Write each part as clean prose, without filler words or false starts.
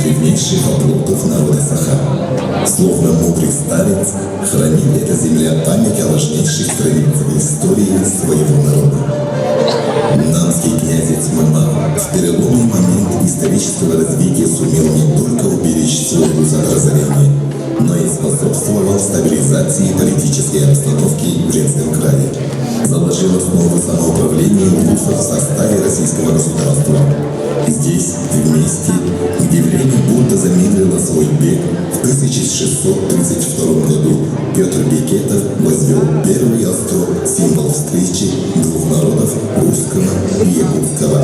древнейших оплотов народа Саха. Словно мудрый старец, хранит эта земля память о важнейших страницах истории своего народа. Нанский князец Маман в переломный момент исторического развития сумел не только уберечь свой узел разорения, но и способствовал стабилизации политической обстановки в Женском крае. Заложил основы самоуправления улусов в составе российского государства. Здесь, вместе, где время будто замедлило свой бег, в 1632 году Петр Бекетов возвел первый острог, символ встречи двух народов, русского и якутского.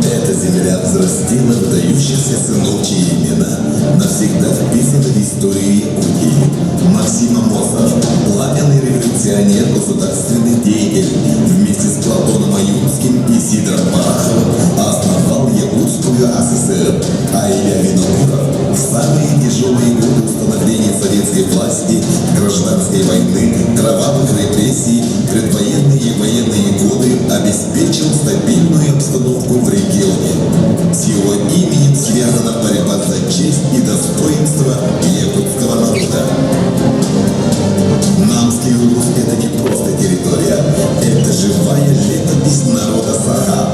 Эта земля взрастила выдающихся сынов, чьи имена навсегда вписаны в историю Якутии. Максим Амосов, пламенный революционер, государственный деятель, вместе с Платоном Аюнским и Сидором Бараховым основал Якутскую АССР, а Илья Винокуров в самые тяжелые годы установления советской власти, гражданской войны, кровавых репрессий, предвоенные и военные годы обеспечил стабильную обстановку в регионе. С его именем связана борьба за честь и достоинство якутского народа. Намский улус — это не просто территория, это живая летопись народа Саха.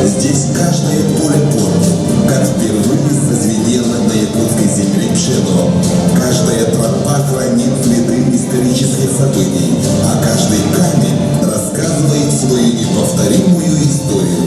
Здесь каждое поле помнит, как впервые зазвенело на якутской земле пшено. Каждая тропа хранит следы исторических событий, а каждый камень рассказывает свою неповторимую историю.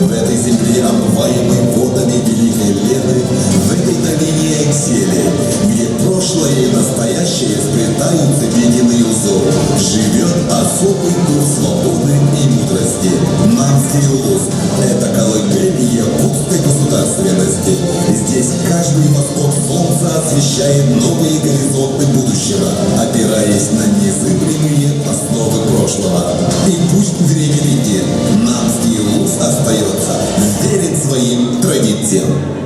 В этой земле, омываемой водами Великой Лены, в этой долине Эксели, где прошлое и настоящее сплетаются в единый узор, живет особый дух свободы и мудрости. Нанский улус — это колыбель якутской государственности. Здесь каждый восход солнца освещает новые горизонты будущего, опираясь на незыблемые основы прошлого. И пусть время летит, Нанский улус остается верен своим традициям.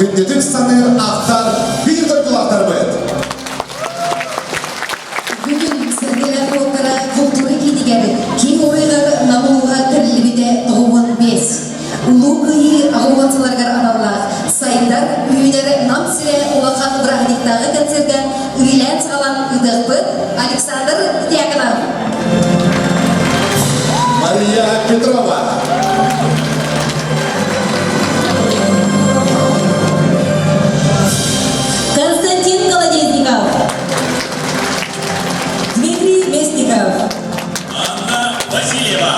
күндетік саны ақтар бір дойдылақтар бәд. Бүгін сәргелер отыра құлтыры кедігері кей орайғар намылуға тірілбіде тұғуын бес. Улу күйі ағуатыларғар аналар, сайындар үйінері нам сірі олақан Брахниктағы концерді үйлән сағалан ұдықпыт Александр Дьяконов. Мария Петрова. Константин Колодезников. Дмитрий Вестников. Анна Васильева.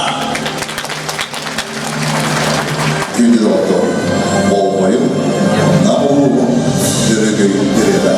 Күнді доктор. Болмайым. Намылу. Жүрегі береді.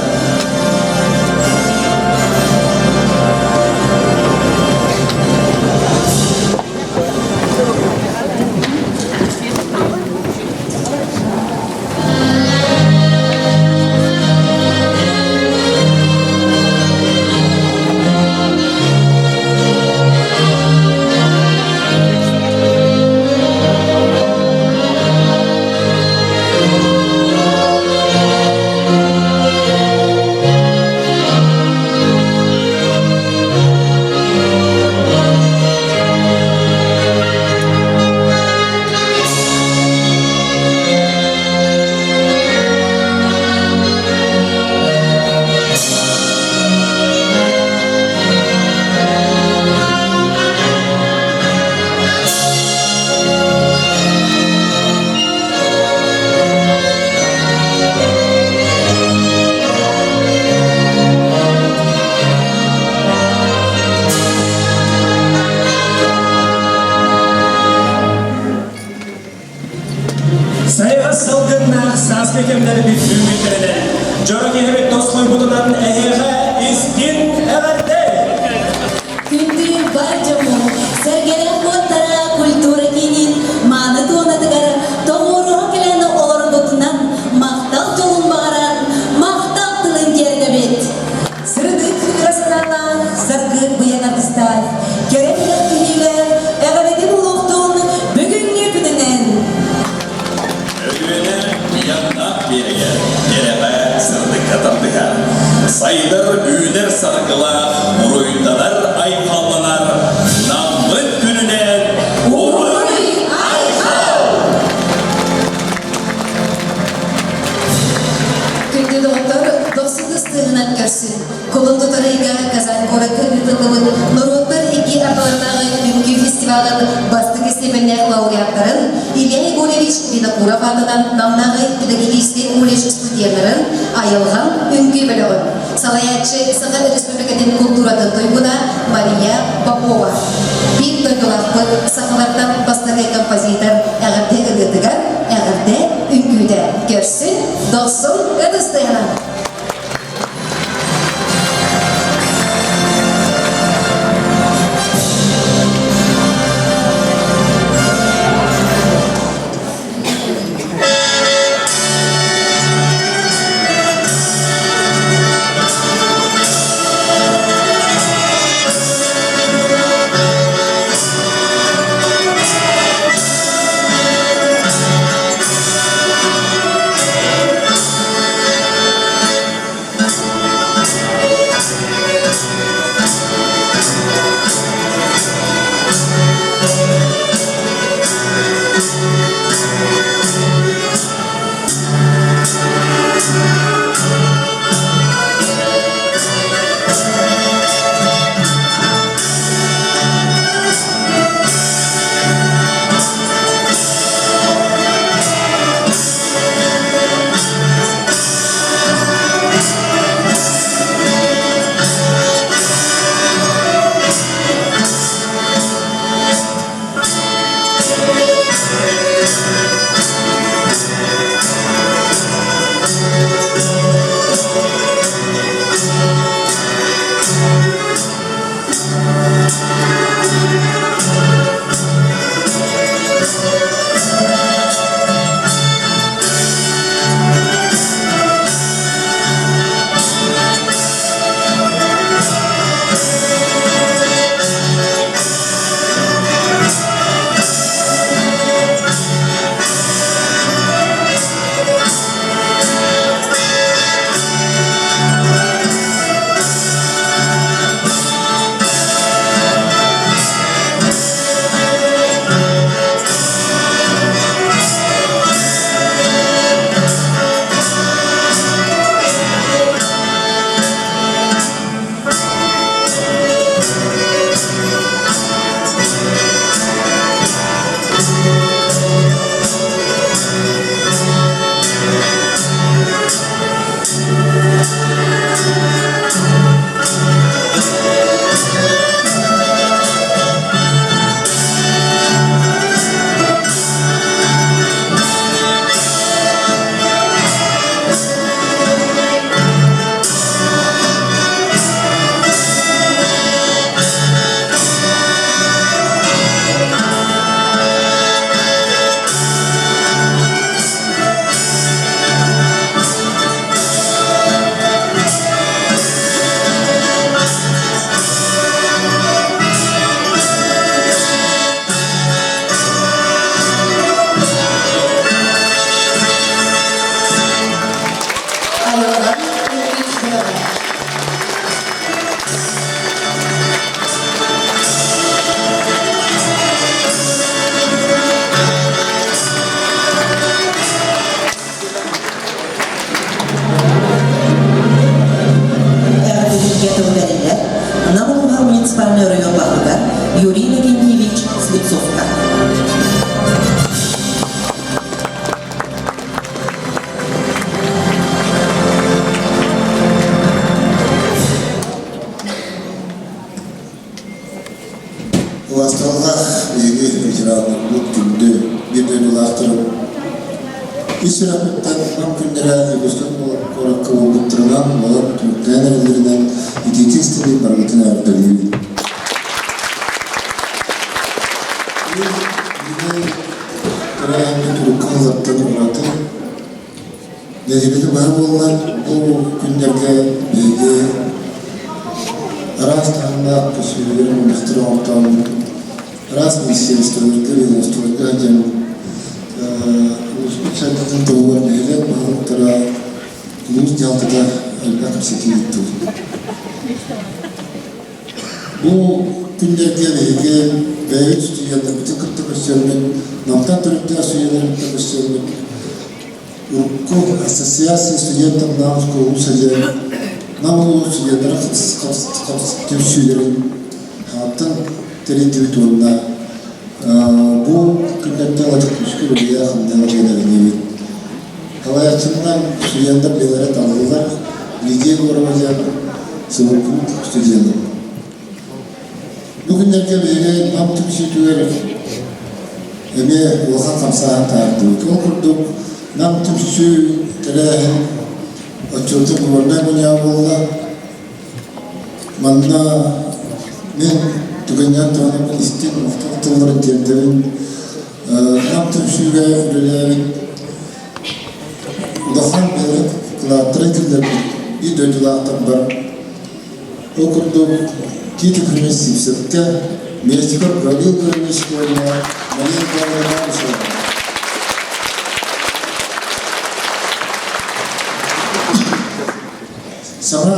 Сайға сылғынна сас кекемдері бір үмітірінен. Жорық ехебет достлы бұтынан әйеға істен әғатты. Күнді бар жаму, сәргелер оттара культура кейнен, маны туанатығары, тоғыру келені олар бұтынан, мақтал жолын бағаран, мақтал тылын керді бет. Сырдық расынала, сарғы бұян артыстай, керемлік күнеге, әғалеті бұлықтың бүгінге күнінен. Ögüvene yannak berege, kerebe sırdı katırdığa. Saydır üyder sargıla, muruydalar aykallanar. Namlık gününe uruy aykal. Күнді доктор досыңыз тығынат көрсін. Қолын тұтарайға Казан қораты үтілімін Нұротбар еке арталардағы үнкі фестивалын бастық степеннер лауреаттарын Илья Егоревич Винокуров атынан намнағы педагогический колледж студентларын айылған үнкі білігін. Салаятчы Сахар Республикатын культуратын тойгуна Мария Попова. Bir тойтылақты сақылардан бастығы композитор әғірде үгітігер, әғірде үнкүйді көрсін, досың үдістіғына. Айылдан үлкен Намолга муниципальный район Бахуга Юрий Леонидович Слепцовка. Уасталлах еге ветеранның бұл күнді беден ұлақтырып, Исрапыттан күндері өбістің қораққа олғыттырынан, олар түріктен әрілерінен идетестіні барғытын әрділі. Еге тұрағында түрікқа ұлаттан ұраты, нәзебеті бар болған бұл күндерге еге арастанында көсілерін ұлықтыры ортауын, раз министерстволерге, ведомстволерге әдем Шәкіртін тұғылар бәйлі бағыттыра ұлыс диалқыда әлбәқ көрсете етті. Бұл күндерге бәйге бәйі студенттер бүтін күтті көстермен, намтан түрікті асуелерін күтті көстермен, Урукку ассоциация студентов намысқа ұлыс әдер, намылы студенттері қатысты хаттың тәреттебет орында бұл күндерде алатық күшкі бөліге ақымдағы жайнағын Қалайатшыннан студенттер белері талғылар, лидей көрімізден сыбылқын студенттер. Бұл күндерге бәйге нам түкші түгер әме оған қамсаған тағырды. Ол күрдік нам түкші тірәхін отчетын орнай мұния болды. Манна мен түгеннен тұғанымын істен мұқтақтыларын тендерін нам түкшіге үрелерін ұлақан беріп қылаттыры келдерін и дөйділақтан бар. Окырды кейті күрмес сипсетті местікір ғалил көрмес көріне мәлен көріне ұшырды. Саңа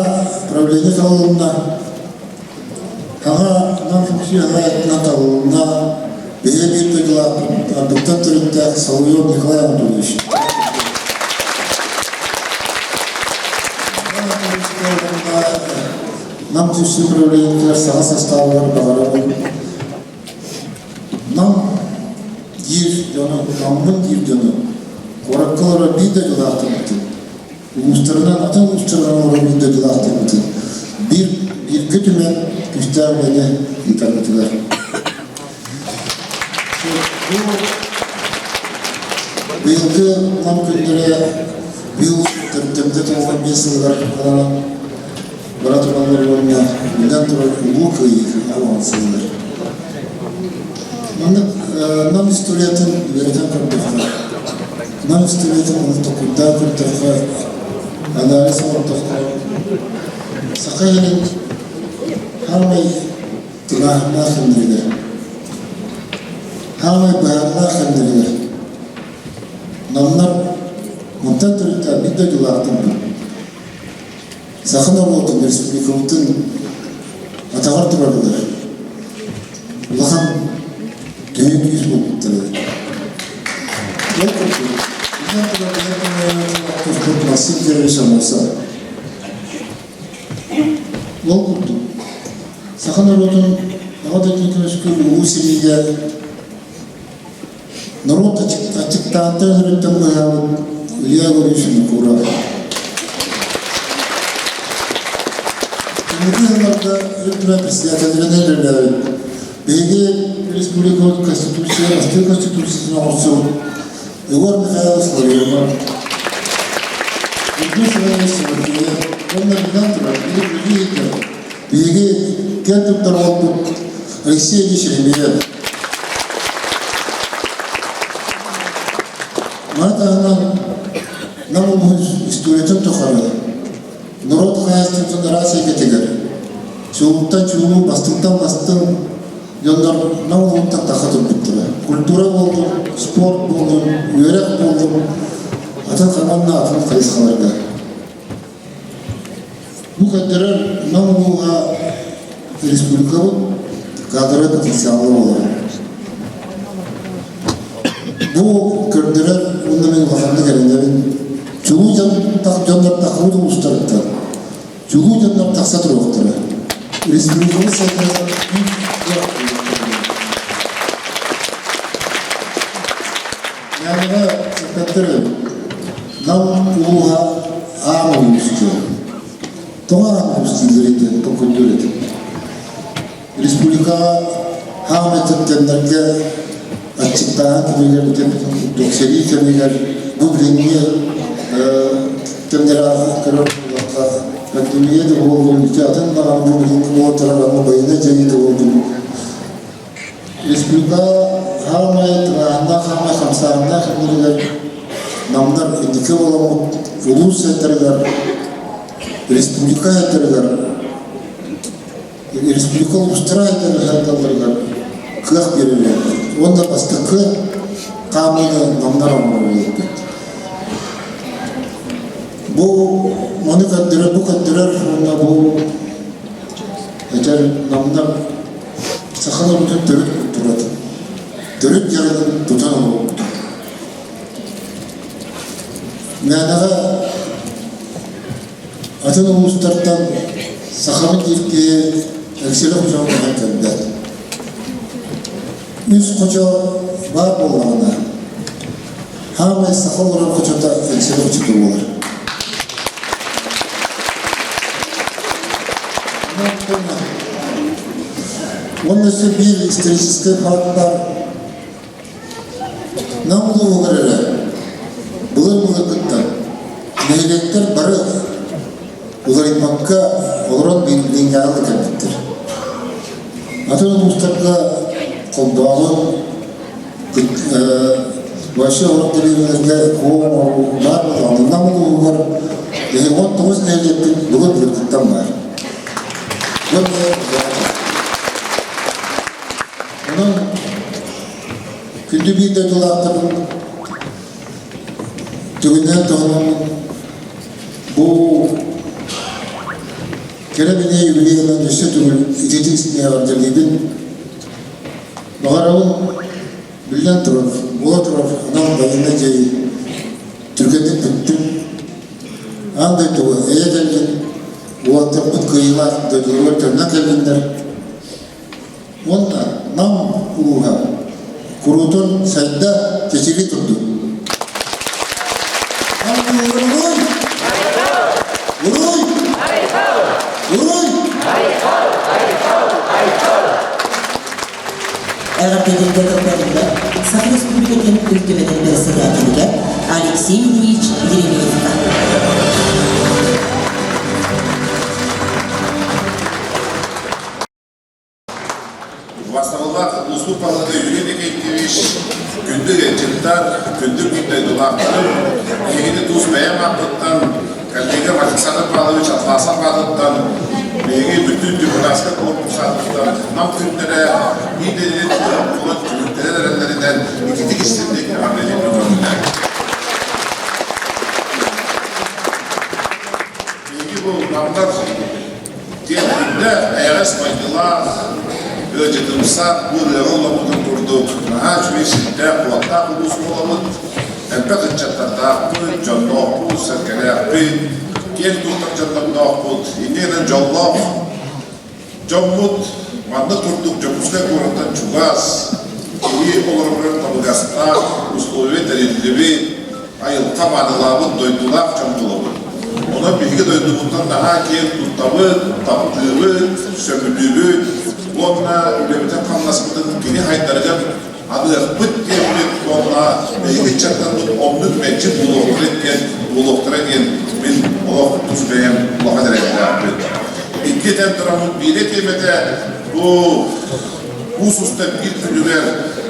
правление қалуына Ага, нам функционает на талуна, бейбит дела, адуктан туринта Соловьев Николай Анатольевич. Нам все управление сага составы бағарабын. Нам еждені, намның еждені, қораққалары бейді дела атымытын. Ұлыстарынан, атын ұлыстарынан бейді дела атымытын. Bir gütümen güçlerine internetiler. Bu yılgı mümkünlere yıl temde tuğan 5 yıllar kalan Bıratımanlar oyuna bundan sonra bu kıyı avansızlar. Nam istoriyatın veriden kırdıklar. Nam istoriyatın ortaklıkta kırdıklar. Analiz ortaklıklar. Sakayının Hamay tınahına kındırılır. Hamay bayanına kındırılır. Namlar muhtemelen türlükte bir de yıllardır. Sakın olmadı Respublikamızın atavar durarlar. Ulan düğün yüz bulutları. Yok oldu. Bundan sonra kurtulması gerçekten olsa. Ol kurdu. Sakın olmadı. Ağdaki köşkül Uğusi'ye народ açıktan tezrütten bayağı üliya görüşünü kurar. Şimdi yıllarda yurtlar presidentlerinden ilerler. Belki Respublika Konstitüsiyonu, Asıl Konstitüsiyonu olsun. Igor Mikhail Slavyanov. Yurtlar Slavyanov. Onlar bilen durar. Belki kentimden oldu. Alexey Yeshelev. Мартаганан намумuz историядан тохары. Народ хаястын Россия кетегер. Чугуттан чугу бастыктан бастын жондар намумуттан тахатып биттире. Культура болду, спорт болду, өрек болду. Ата каманна атын кайсаларга. Bu kadar namluğa Respublika'nın kadro potensiyalı olur. Bu kördüler onların vatandaşı gelenlerin çoğu canlar takımı da uluslararası. Çoğu canlar taksa durmaktadır. Respublika'nın sayfaları yani katırı namluğa ağır istiyor. Doğan üstünlerinden tokunduruyor. Respublika hamatettenlerge açıkta kemiler, dokseri kemiler, bu bilgiye kemilere kararlılıkla akdemiye de olduğum icatın da bu bilginin o tarafına bayına cayı da olduğum. Respublika hamatettenlerge hamsarında kemiler namlar indike olamı ulus ettirirler. Respublika ettirirler. Respublika uluslara ettirirler. Kıyak verirler. Onda bastıkı kanunu namlar olmalı. Bu onu kadar bu kadar onda bu eğer namlar sakın bütün dörük durur. Dörük yarıdan tutan olur. Meyanağa atın uluslardan sakamın ilkiye ekseli hocam hakkında. Üst koca var olana hame sakal olan kocada ekseli hocam olur. Onun için bir istatistik farklar namlu olarak bulur kıttan meylekler barı ular ipakka olarak bildiğin yağlı kendiktir. Atın uluslarla kolduğun başı olarak delilerinde var olanı namlu var. 19 meylekler bulur kıttan var. Onun kündü bir de dolarların tügünden tohumun bu kerebine yürüyen düştü tügül ikinci ismine harcalıyordun. Mağaravun bilen taraf, o taraf adam bayında cayı Türkiye'de bittim. Anday tuğu eye geldin. Bu atırpıt kıyılar, dödürler tırnak elinler. Onunla nam uluğa kurutun sayda keçili tuttu. Eğer belirgede Sakın Respublika'nın ülkemeden besledikleri Alexey Ильич Yeremeев'den. Vastavullah uslub palada yürüyerek eğitmiş, gündür etçilikler, gündür gündür dolarları, ilgili tuz beğenmaklıktan, kalbide Vakıfsanı Pavlovich Atlas'a bağlıktan, belki bütün Cumhurbaşkanı korkusatlıktan, nam günlere, bir delili olan tümlükleri erenlerinden ikilik istediği hamleli bir bölümler. Belki bu namlar diğerinde eğer faydalar, Öcedimsa bu lerolla bugün durduk. Nahaç ve şiddet kuvvetler bu usulümüz. Elbette çatırda bu canlı bu serkeler bir gel tutak canlı bu. İndiren canlı cammut manda durduk camuska kuratan çugas. İyi olurlar tabugasta usulü delilleri ayıl tabanılavı doydular canlıları. Ona bilgi doyduğundan daha gel tutabı, taptığı, sömürüğü onunla ülkemizde kanlasından geri haydarıca adı pıt diye bir onunla belki çaktan omluk meclis buloktur etken ben olak tuzlayan ulaka derekler yapıyor. İki temperamut bir etimede bu hususta bir külüver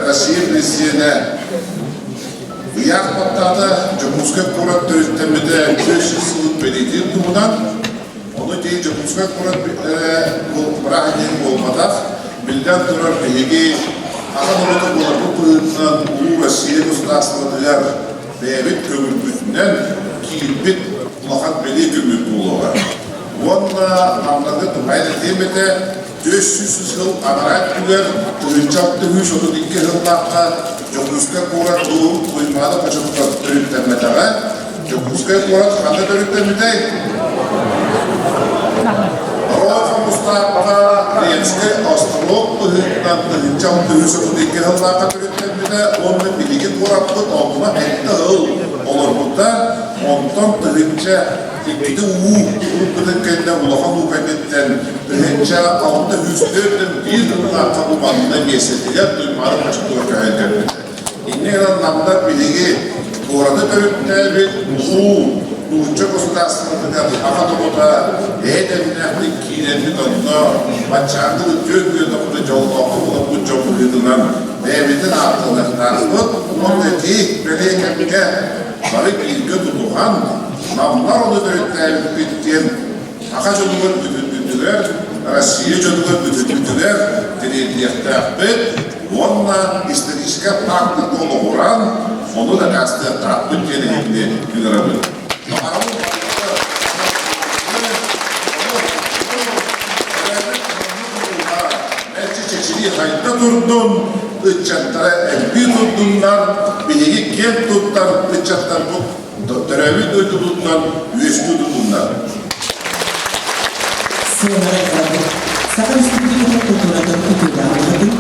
Rusya Presidentine Yak patladı, Cumhurbaşkanı Kurat Dövüştemede 500 yıllık belediye kurumundan onu değil Cumhurbaşkanı Kurat bırakın olmadan bilden durar bilgi Akademik olarak bu kıyımdan Ulu Rusya Gostası'ndakiler devlet kömürlüğünden kilbit ulakat belediye kömürlüğü var. Onunla anladı tımaydı demete 500 yıl anarak güler, tühünçaktı hüş otu dikke hıllakta, Jokuska kurat bu uymada kaçakta dörüktenmetağa, Jokuska kurat kanda dörüktenmetey. Rofa Mustafa Riyenske astrolog tıhınçak tühünçaktı hüş otu dikke hıllakta dörüktenmete, onun bilgi kuratlı olduğuna hekte hıl olur burada, ondan tühünçak İkide uğurluğunda ulağan uğurluğundan tühünçak altında hüsnördün bir yılına kabulmanına meseleler duymalı açıklığı kayıtlarında. İnne anlamda bilgi orada dönüp bir uçak gosudasında Akademiyada edemlerlik kilerini donda başarılı dönüyor da jolda bu joluydular devletin altında ondaki belirlenmeye barık ilgi tutulan namlar onu dönüp bittiğim Akademiyada bütündüler Россия жөнүндө бүтүндүлөр директор онна историческая практика болгон ону да касты тартып келгенде билдирет. Чечили хайта турдун ычаттара элби турдундар биги кеп туттар ычаттар бу төрөбү турдундар үстү турдундар. Sakın Respublika Kultura'dan ütüdağlıdır,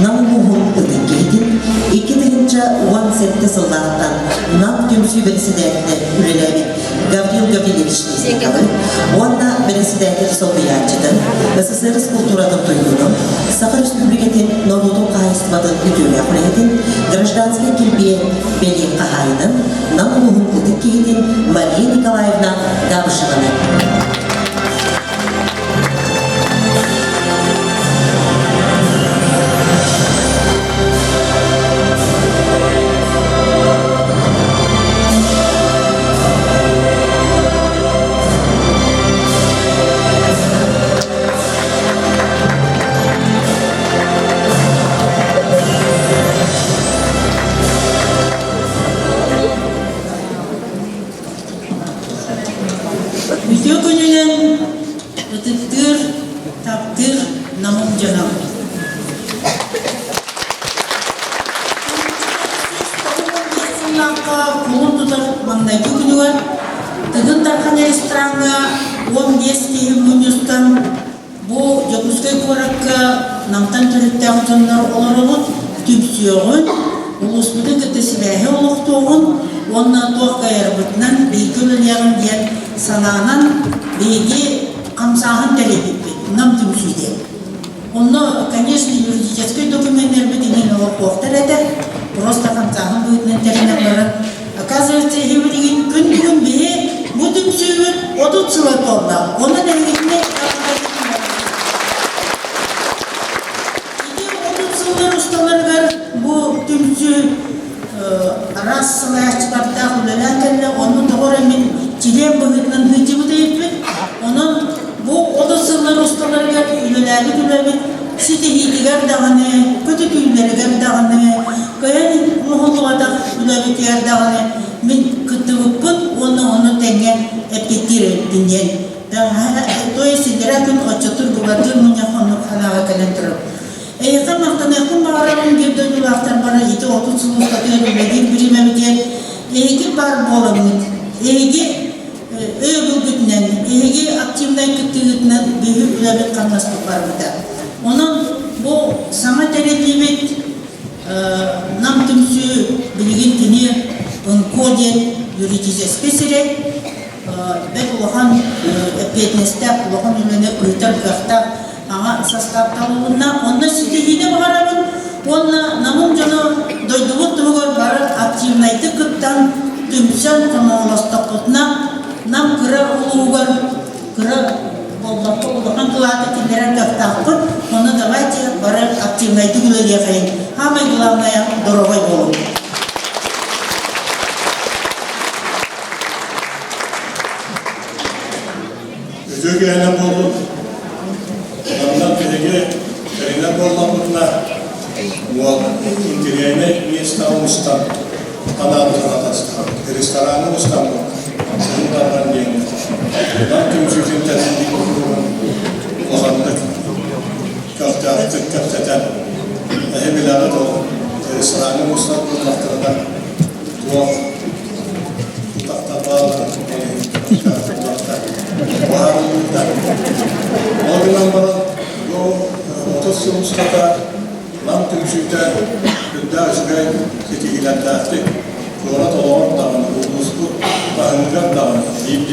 namuhun ödekkeydin, 2017 sıllardan Nam Tümsü Beresidiyetine ürelevi Gavril Gavrileviç Nizekalı, onda Beresidiyetleri Sovyatçı'dan, СССР Kultura'dan duyduğunu, Sakın Respublika'nın Norudun Kahistvadan ütüdağlıdır, Гражданская Кирпия Белин Kahay'ın, namuhun ödekkeydin Mariya Nikolaevna Davışıvan'ı. Bu Jakutskoy Korakka namtan türütten zonlar olarak tüpsüyorun, ulusmudu kıtı silahı oluktuğun, onunla doğuk ayarabıtından beykölülerin diyen sananan beygi kamsağın telebitti, nam tümsüyde. Onu, конечно, юридический документler bedenen olarak doğuktar eder, просто kamsağın boyutundan terinaların. Оказывается, еврейин күндігін бейі bu tümsüyün odut sıvat oldu. Onun evlilikine bu tümsü rasılar çıkarttığı ülelerle onun doğru emin çileyen boyutundan hıcımı deyip onun bu odasılar ustaları geldi ülelerle site hidiler dağını, kötü tüyleri dağını, kayan muhulluğa da üleler dağını min kıtıvıpın onu tengen epitire dinleyen. Dolayısıyla gün açıtır bulatır münyakonluk halağa kalentırır. Eğer mahtanakın bağırağın girdiği laftan bana iti 30 yıl statüel üledir birimemden eğer var bolamın, eğer öbürgütünden, eğer aktivden küttüğünden büyük üledir kalmaslık var burada. Onun bu sana tereddüt nam tümsü bilgin tini koden юридический сирек, бек улахан петнестеп, улахан үлene ülter kıhta ağa sastavtalığına, onda sitehine bağırabın, onda namın canı doyduğu tuğur barır aktivnaydı kıttan tümsen kanalastapıtına nam kıra uluğur, kıra bollakta ulağın kıladı kinderen kıhtaqpın, onda davayca barır aktivnaydı güler yakayın. Hamay kılavnaya dorogay bolun. Ögeyene bolu, ondan birige kerine bollapıtla mual indiriyene İstanbul'dan kanaldır atasından, restoranı İstanbul, bunlardan yeni. Ondan tüm şirketin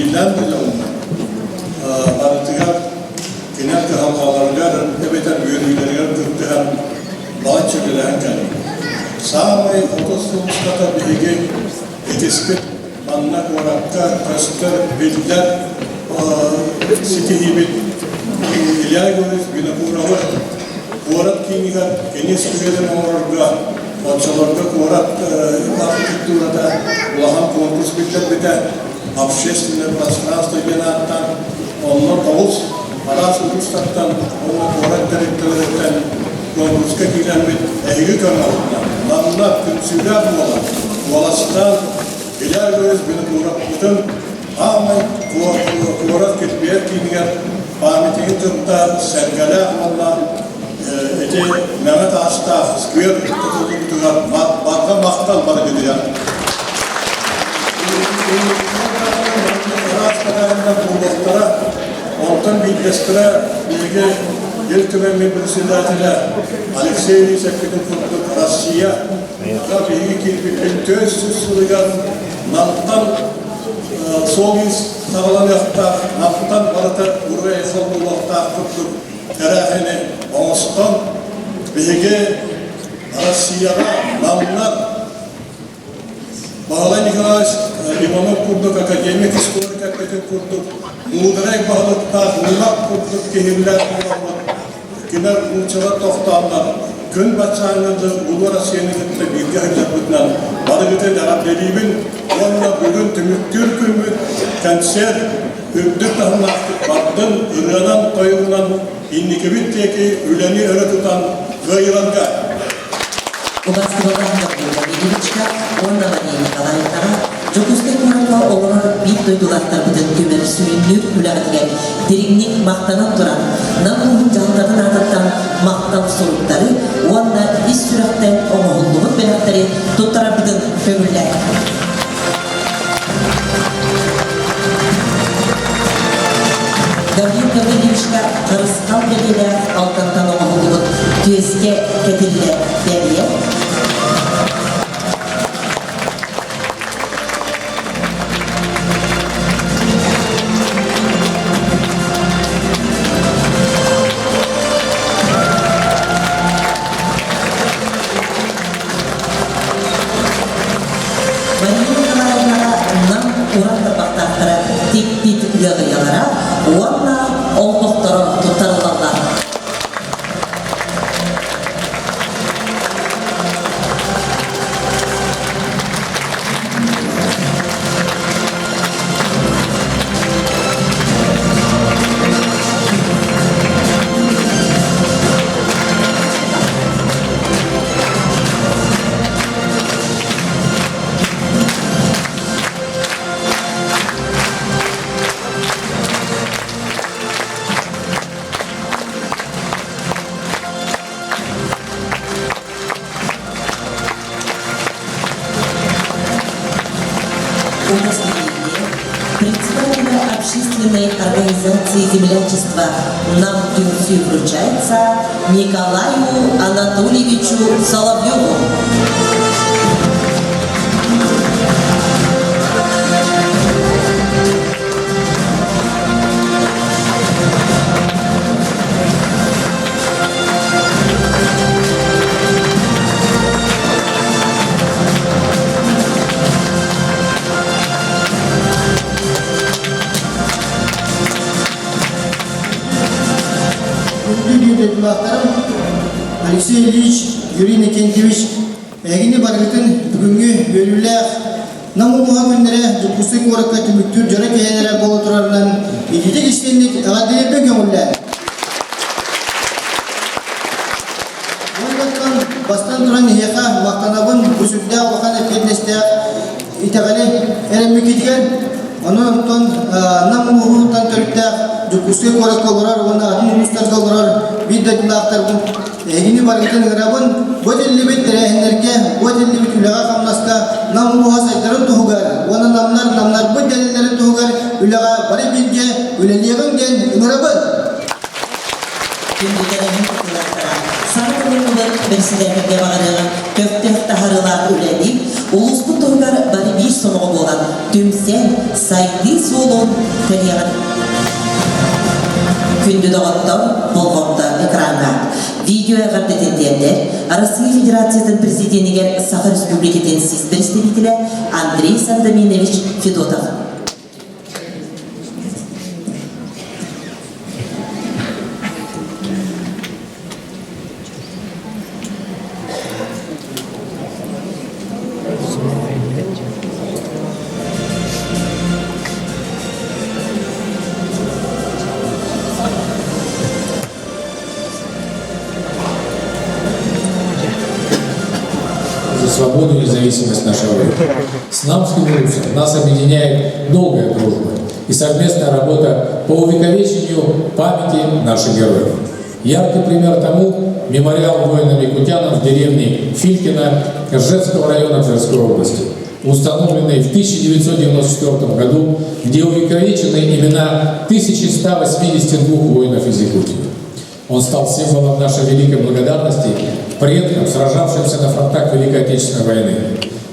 Finlandia Barıtıgar genel halkalarlar ebeden büyürülerine tuttuğun bağışçılarına geldi. Sağmayı otostopustata bilgi etişkin annak orakta kastır bilgiler siti hibit İlyay görüş binapurağı Kuarat kiniga kenis küveden orga Отчаларга Kuarat arхитектурада улахан конкурс битлер бите общественное пространство бинаттан onlar Oğuz Aras Ulus'tan onlar Kuarat direktörlerinden konkurska giren bir eğri kanalından namlar tümsüler bulan Kualas'tan İlyay görüş binapurağı Ahmet Kuarat ketbiyer kiniga Ahmet'in tırtta sergele Allah ete Mehmet Ağaç'ta skver tutulan marka maktal var gidiyor. Ağaçlarında bulutlara ondan bilgistere bilgi yıltımen mebrusidatıyla Alexey Sekret'in kurduk Rusya da bilgi kirpikten tözsüz sürügen nalttan soğuz sağlanıkta nalttan barata buraya esal bulmakta kurduk terahini Oğuz'tan bilgi Rusya'da namlar Bağlay Nikolaş İmanov kurduk, akademik iskorik akademik kurduk, Muğdırek bağlıkta hırmak kurduk, kehirler kullanmak, Güner Uçalar tohtanlar, Gün Batçağını'nda Ulu Rusya'nın gittiğinde bilgi hıcabıdından, Barıgıtı Darabdelibin, onunla bugün tümüktür kümmüt, Kentsel, Ürdük tahınaktık, Baktın, Irınan, Toyunan, İnnikibit'teki üleni öyle tutan gayıranga. Ubastırılan yapımda Bilgiçka, onda var yeni kalayıklara, Jokustek Murat'la olur bir duydulatlar bıdık tümeri sürünlür ülerdiler, derinlik maktanan duran, namluğun canlıların ardından maktal sorukları, onda iz süratten oğulluğun benatları tuttarabıdın kömürler. Gavriyevичka Kırıskal dediler altından oğulluğun tüyeske kedille deriye. Председателя общественной организации землячества нам Тюрсю вручается Николаю Анатольевичу Соловьеву. Алексей Ильич, Юрий Никентьевич, әгіне барғытын бүгінгі бөлілер намылуға күндері жүккісік ораққа түміктір жара кейенері болу тұрарынан едетік істендік әғадделербен көңілі. Ондақтан бастан тұран еқа мақтанабын бүсілді ауған әкелінесті итағалі әрәмі кеткен, оның ұнтын намылуғыттан түрікті жүккісік ораққа олар, оны атын ұлыстарға олар биддетін ақтарбын. Эгини баргытын грабын бодиллибит терехнерге бодиллибит үлага камнаска намлуга сайдарын тугар оны намнар бодиллерин тугар үлага бары билге үлелеген ден грабын Şimdi de hem kulaklara sarı oyunlar bersilerine bağırılan köfte taharılar ülenip, Uluspun Torgar bari bir sonu olan tümsel saygı solun teriyan Kündü doğatta, bolgokta ekranda. Videoya gardetin diyenler, Россия Федерациясының президентіген Саха Республикетін сіз представителі Андрей Сандаминович Федотов. Свободу и независимость нашего мира. С Намским Урусом нас объединяет долгая дружба и совместная работа по увековечению памяти наших героев. Яркий пример тому – мемориал воинам-якутянам в деревне Филькино Ржевского района Тверской области, установленный в 1994 году, где увековечены имена 1182 воинов из Якутии. Он стал символом нашей великой благодарности предкам, сражавшимся на фронтах Великой Отечественной войны.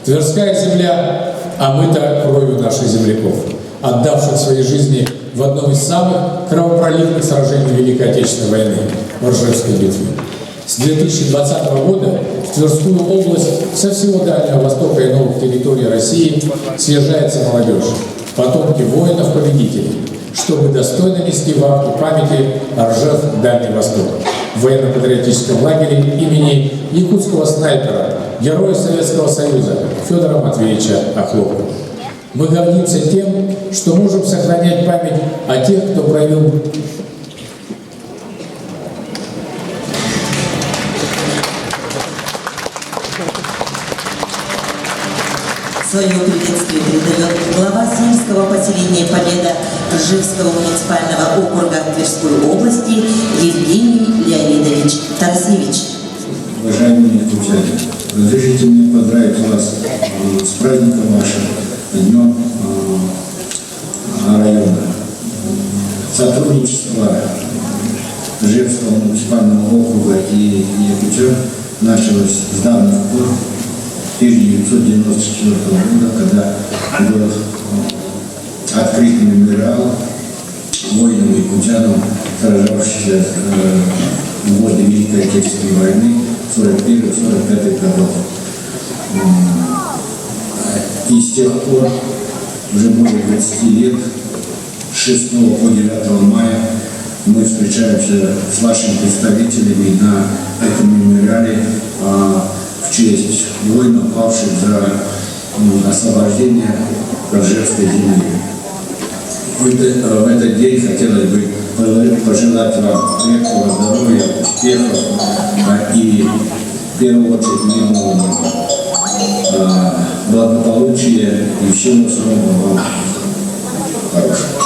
Тверская земля омыта кровью наших земляков, отдавших свои жизни в одном из самых кровопролитных сражений Великой Отечественной войны – в Ржевской битве. С 2020 года в Тверскую область со всего Дальнего Востока и новых территорий России съезжается молодежь, потомки воинов-победителей, чтобы достойно нести вахту памяти Ржев Дальний Восток в военно-патриотическом лагере имени якутского снайпера, героя Советского Союза Федора Матвеевича Охлопова. Мы гордимся тем, что можем сохранять память о тех, кто проявил Свое приветствие передает глава сельского поселения Победа Ржевского муниципального округа Тверской области Евгений Леонидович Тарасевич. Уважаемые якутяне, разрешите мне поздравить вас с праздником вашим, Днем района. Сотрудничество Ржевского муниципального округа и якутян началось с давних пор, 1994 года, когда был открыт мемориал воинам и якутянам, сражавшихся в годы Великой Отечественной войны 41-45 годов. И с тех пор, уже более 20 лет, с 6 по 9 мая, мы встречаемся с вашими представителями на этом мемориале в честь воинов, павших за освобождение Ржевской земли. В этот день хотелось бы пожелать вам крепкого здоровья, успехов и, в первую очередь, мирного неба, благополучия и всего самого вам хорошего.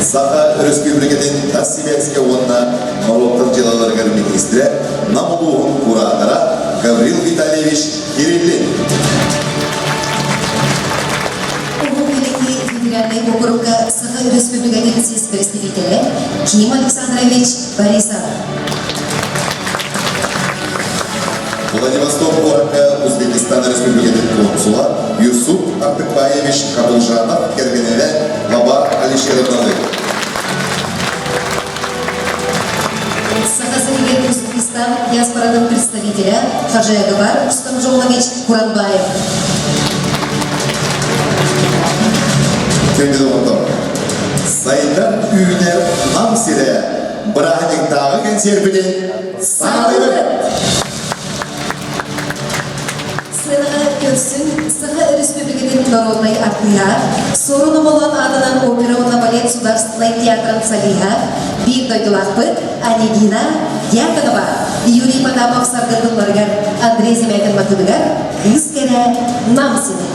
Саха Республикатын Тассибетске онна Мороктан жылаларгар министре Намулуғын куратора Гаврил Витальевич Кириллин. Федеральный округ Саха Республикатын сіз представителі Ким Александрович Борисов. Владивосток округа Узбекистан Республикатын консула Юсуп Артыкбаевич Кабылжанов Кергеневе Баба Алишеровналы. Сахасырген Узбекистан диаспораның представителя Хажиагабар Рустамжолович Куранбаев. Кемді доғындым. Сайдар үйінер нам сире, бірағының тағы кәнсербіден сағылы. Сынаға көрсін Саха Республикатын народной артыға, сорыны болан адынан операуна балет сударственной театрын салиға, bir дойтулақпыт Анегина Дьяконова, Юрий Потапов саргырдыларғар, Андрей Земякин матудығар, үз кәрі намсыны.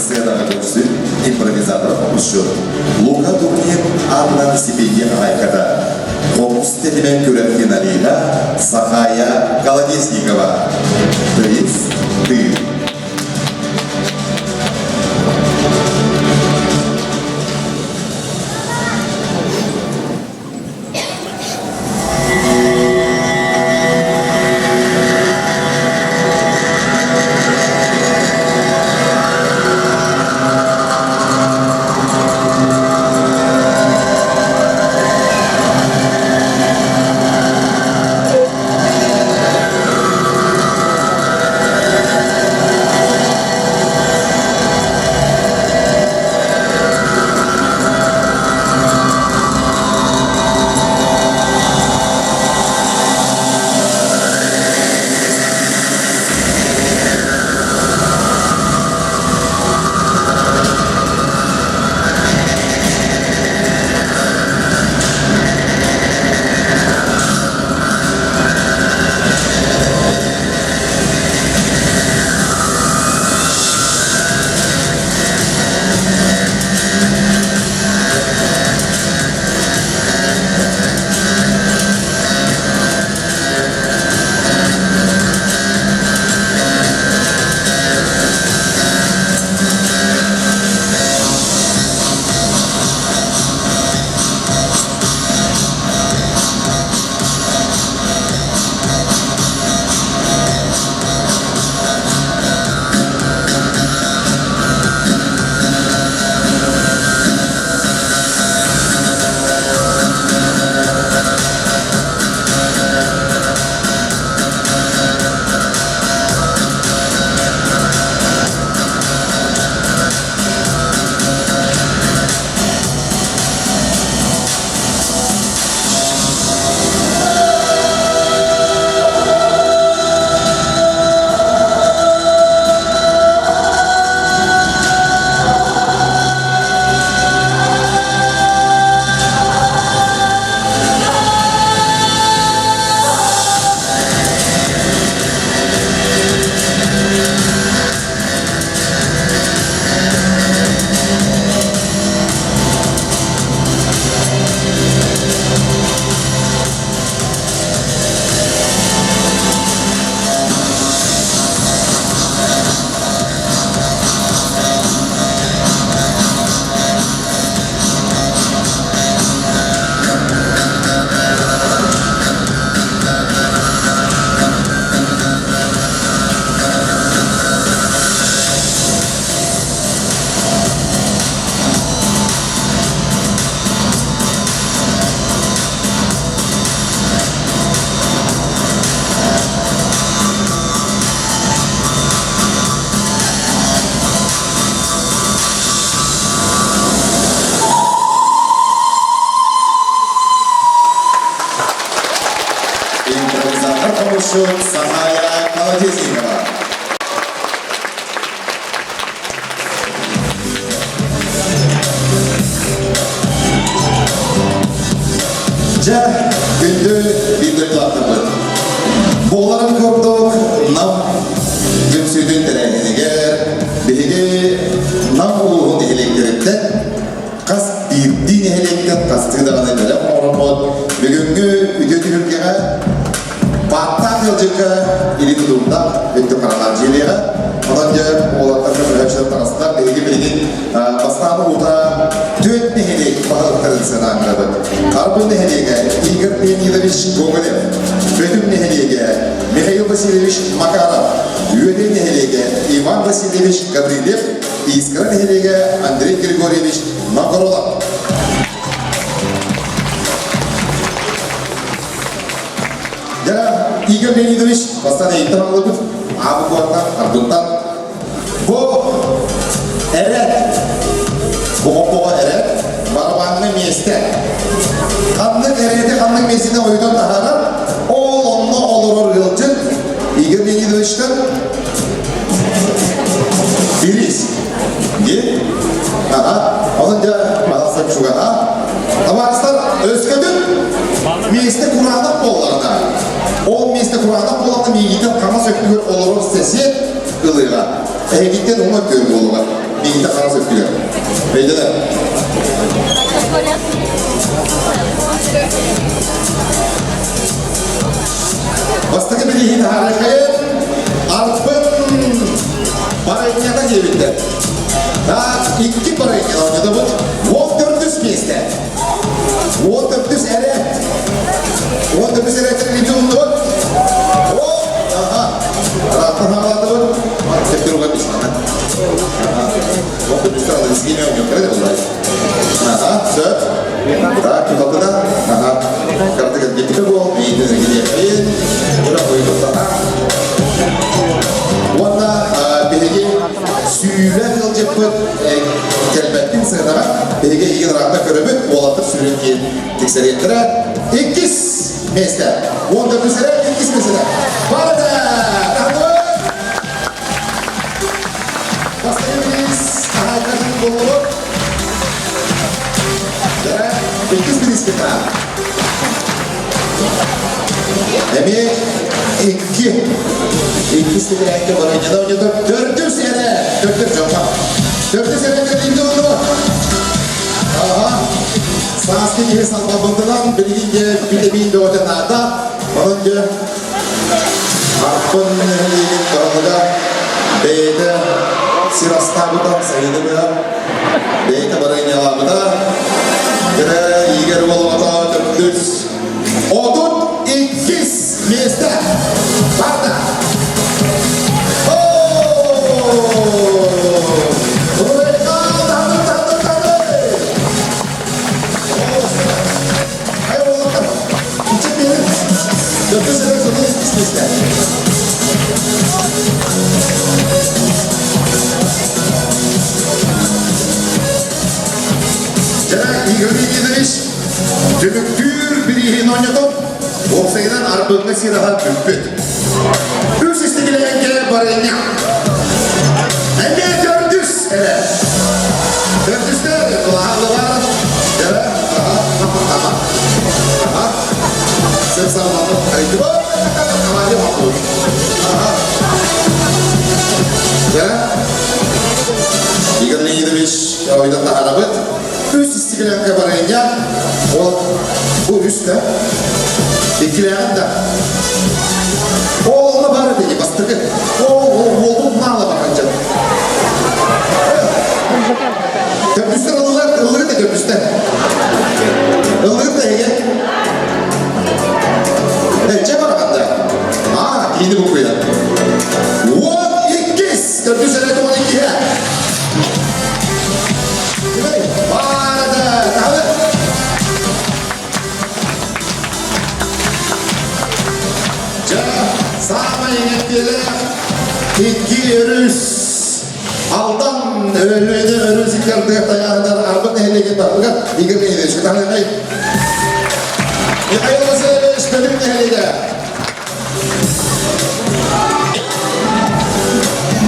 сценаға көрсін импровизатор үшін. Лука Турниев Анна Сипеге айқада. Конкурс тетімен көрәткен алиға Сахая Колодесникова. Тыйыз, тыйыз. Сахая Колодесникова. Жа күнді бейдік лақтырды. Боларын көптік нам жүмсүйдің тәрәйінігер, бейге нам ұлығын электеріпті, қас бейдін электер қастығдағаны бәлем орынбод, бүгінгі үдеті үргеға Баттан елжікі елі тұдуында өтті қаралар желеға, одан жер олаттарға жүрәпшілер арасында белгі білген бастаны ұлда төт нехелек бағылық традицияны аңырады. Қарбын нехелеге Игорь Леонидович Гоголев, өтім нехелеге Михаил Васильевич Макаров, өтім нехелеге Иван Васильевич Гаврилев, Искра нехелеге Андрей Григорьевич Макаролов. Игорь Леонидович бастан әйттім алып, абы қуаттан, арбұттан. Бұл әрәт, бұға әрәт, барабанның месті. Қандық әрәті қандық месіне ойдан тағарып, ол онына олырыр ғылчын Игорь Леонидовичтің берес. Не? Onun da bağırsak şuğa. Tavarslar özgüdün mesle Kur'an'ın bollarına. O mesle Kur'an'ın bollarına meygiden kama söktüğür olur sesi ılığına. Eğgitten ona görür oluğa. üstüge. Beydeler. Bastığı bilihin harikayı arpın barayınyada gelibinde. Daha iki barayınyada oynadı bu. 14 piyeste. 14 eret. 14 eret'in bir yolunda bak. Hop! Aha! Rahattan havaladı bak. Tekrar olabilir sana. Aha! 14 aldı. İsmini oynuyor. Nerede olay? Aha! Söp. Daha kim da? Aha! Kartı geldi bu. İyiydi. Gidiyor. Bırak koydu sana. Valla belki süyle kılacak bu kelbettin sığınama belki iyi rahatla körübü olatır sürünki tikseriyetlere ikiz mesle 14 sene ikiz mesle vardı tanıdık bastayımız ahakadın bulunur yara ikiz bir ispita Emi iki sene ekle barayıncada oynadı. Dördü sene. Dördü canım. Dördü sene kadar oldu. Aha. Sağlıklı gibi sallanmadılar. Bilgince bilemeyin de orada. Onunca Arpın nehirliğinin kararında Bey'de Sirastabı'dan sayılı bir Bey'de barayıncalarında Gire Yiger Volvata dördüz Odun ikiz Miyeste Varda Dümüktür birihin oynadım. Oksaydan arpınga siraha dümpüt. Üst istigilen gele baraynya. Enge dördüz. Evet. Dördüzde kulağlı var. Evet. Aha. Aha. Sırf sağlamı. Kaydı bu. Amacı makul. Aha. Evet. Yıkırın gidimiş. Oydan da arabıt. Üst istigilen gele baraynya. Bu üstte ikileyen de oğluna bari dedi bastığı oğlum nağla bakınca köprüsten alırlar ıllığı da köprüsten ıllığı da Ege cem arabanda yeni bu kuya 12 köprüsten etom 12'ye vardı tabi Sağma yenetleri iki örüz aldan ölüydü örüz yıkardı dayarlar arbın ehle getarlığa yıkır neydi şu tane ney yıkayılması işledim nehleydi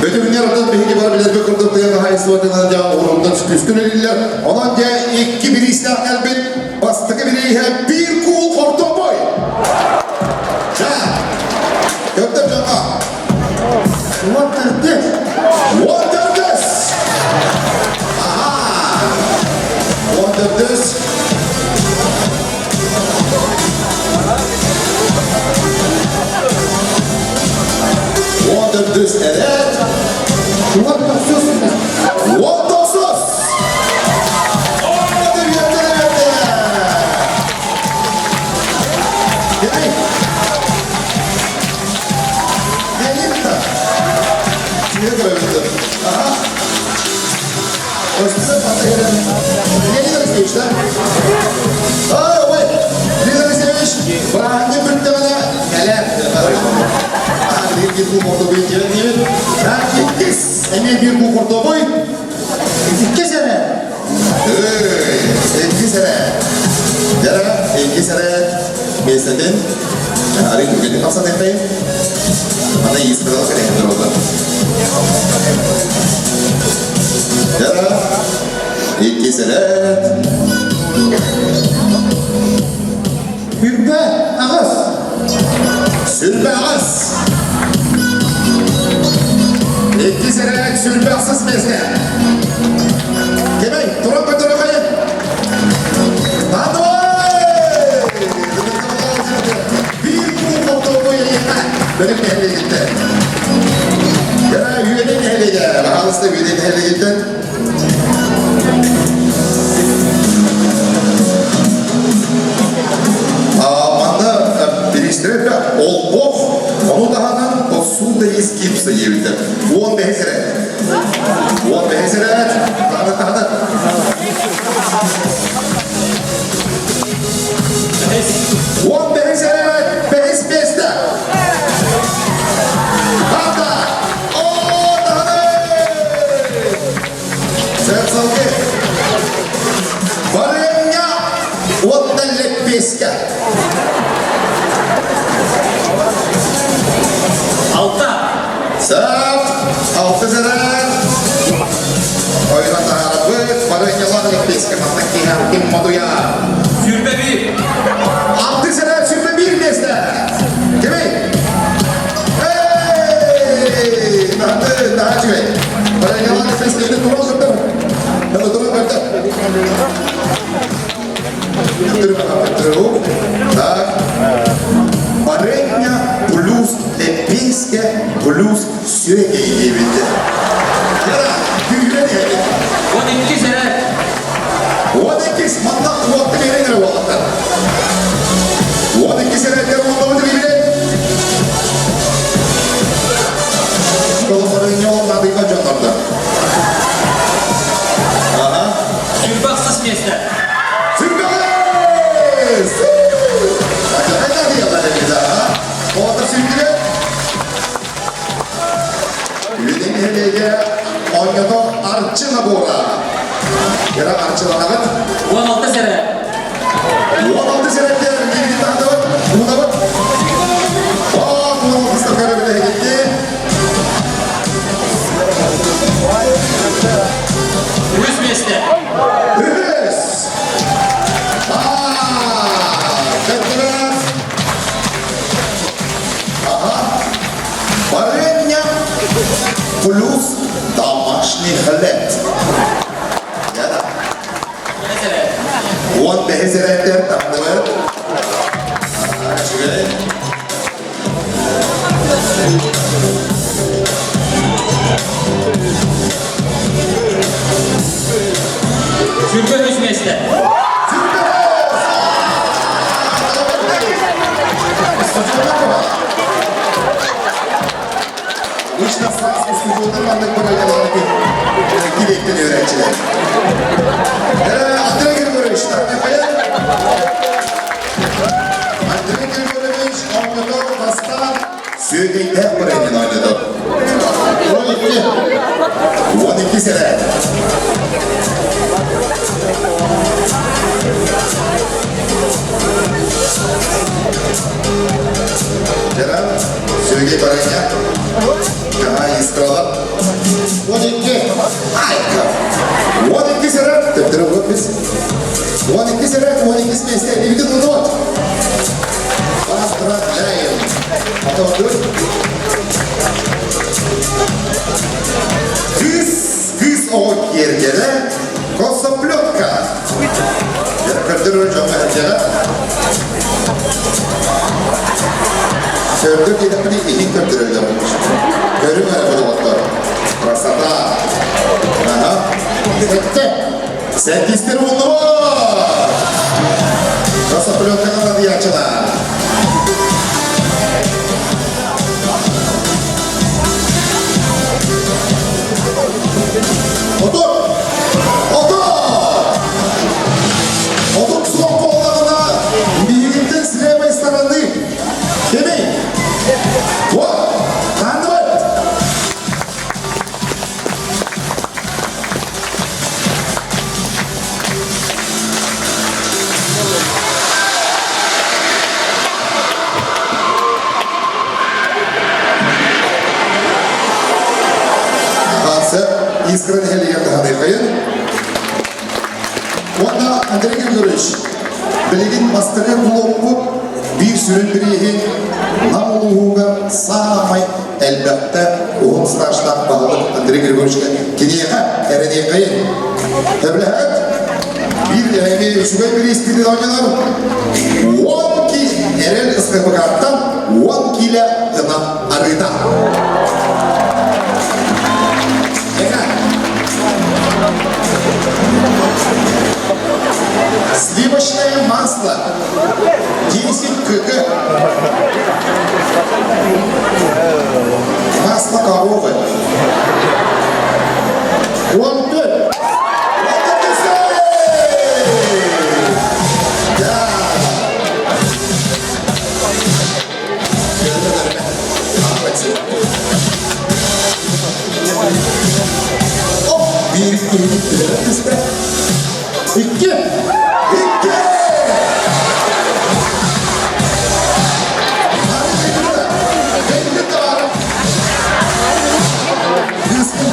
Ödümün yaratan bir var bilir bir kırdık diye daha istifatından cevap uğrumdan üstün eliller ondan diye iki biri islah elbet bastığı biri hep bir kul korktum boy Gökten canına. Water this. Water this. Aha. Water this. Water this. Evet. Water sus. Water sus. Hadi bir yerde Niye koyuyordu? Aha. Özgür'e patla gelen. Niye gider istemişler? Aa, vay. Gider istemiş. Bırakın bürtlemene. Neler? Bir bu kurdu boyu gelin değil mi? Ben ikiz. Emin bir bu kurdu boy. 2 sene. 2 sene. Yara 2 sene. Mesletin. Hari bugün kapsa detayım. Bana iyi sıralar kadar oldu. Yara 2 sene. Hürbe ağız. Sürbe ağız. 2 sene sürbe ağız mesle. Кейтен. Манда перестрелка Олбов, onu dahadan o suda eskip sayıbıdı. On behzeret. On behzeret. Dahadan. On behzeret. Behz beste. Hatta. O dahadan. Sen salgı. Varenya. On dallet beske. Saf, altı zarar. Oyuna taharabı, varınyalar lepis kematan kihakim maduya. Sürbe bir. Altı zarar sürme bir mesle. Değil mi? Hey! Daha çıkıyor. Varınyalar lepis kematan durun kırdım. Hadi durun kırdım. Durun kırdım. Tak. Varenya plus lepiske plus sürekli giyebildi. Yara, güyle diyelim. 12 sene. 12 mandak vakti verin göre vakti. 12 senedir vakti verin. Kolumların yolunda bir kaçanlarda. Aha. Sürbaksız mesle. Sürpriz! Acaba ne diyorlar elinde ha? O da sürpriz. Ülkenin heleye oynadı Arçıla Bora. Yara Arçıla Nagat. 16 sene. 16 senedir bir tane var. Buna bak. Bu istakara bile gitti. Rüz mesle. Hürrüz. Kırkırız. Aha. Varenya plus домашний хлеб. Ya da. 10 behezeretler tanımlı. Şöyle. Sürbe rüz mesle. İşte sağ üstücüğünden ben de böyle yalanlık dilekten öğrenciler. Adına gir işte. Adına gir oynadı. Basta Sürekli hep buraya oynadı. 12 sene. Kerem, Sürekli Baranya. Daha iskrala. 12. Ayka. 12 sene. Teptere bırak biz. 12 sene, 12 mesleğe. Bir de unut. Поздравляем! Kız o yergere kosoplyotka. Yakırdır hocam ergere. Sördük edepini ihin kırdır hocam. Görüm her bu doktor. Krasata. Aha. Sette. Sekizdir bunu var. Kosoplyotka kadar diye açılar. Otur! Otur! Otur son kollarına birlikte sinema istarandı. Demeyin. What? Tanrı var. Искренне хелиген тахады кайын. Онда Андрей Григорьевич, білеген бастығы бұлуңғы bir sürün bireyi namuluğuna sağlamay elbette oğun stajdan bağlı Andrei Grigorьевич'e keneye erediye kayın. Evlahat bir evi üçüge bir istediği oynalar 10 ki erel ıskıbıkattan 10 kile gına arıda. масло 10 кг. Масло коровы 14. Да. Bir, iki.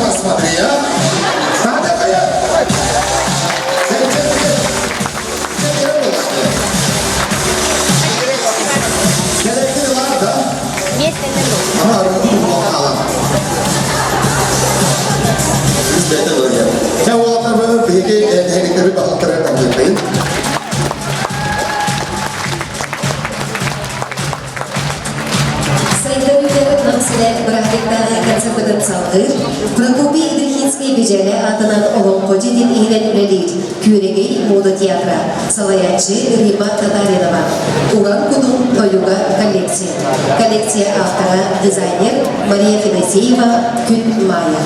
Посмотри, а? Надо кая? Gerekli var da. Ama arıyorum bakalım. Biz de böyle. Sen olanlar böyle bilgi tehlikeli balıklara tanıtmayın. Sayılarıyla namsile bıraktıkları konservadan salgır, Prokopi Idrihitskiy beceri adından olan Kocidin iğren ülelir, Küregey Moda Tiyatra, Salayatçı Rima Tatarinova, Uran Kudum Toyuga kolleksiya. Kolleksiya avtora dizayner Maria Fedoseyeva Gün Maya.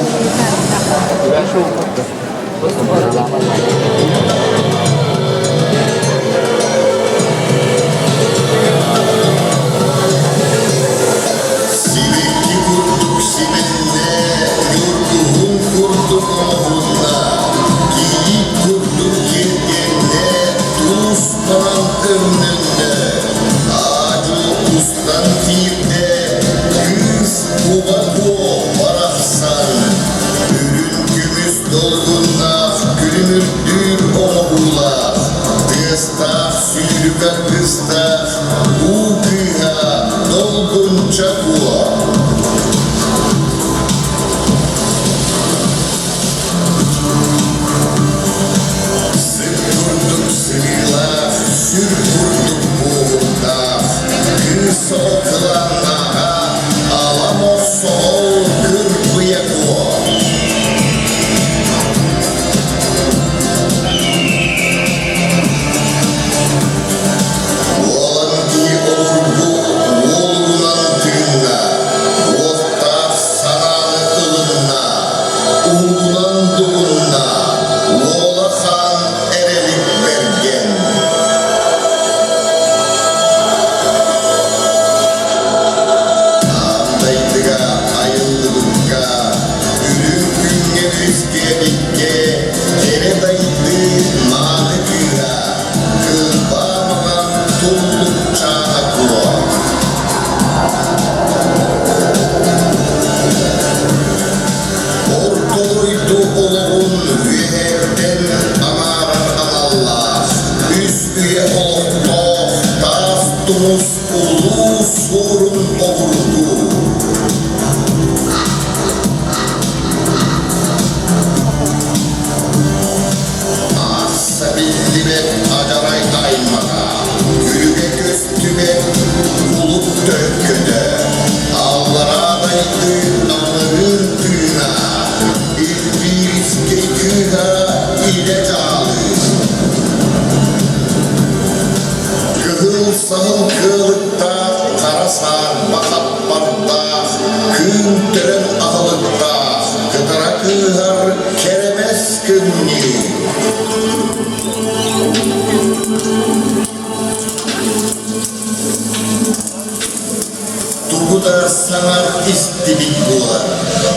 Tuğda sanar istibik bolar,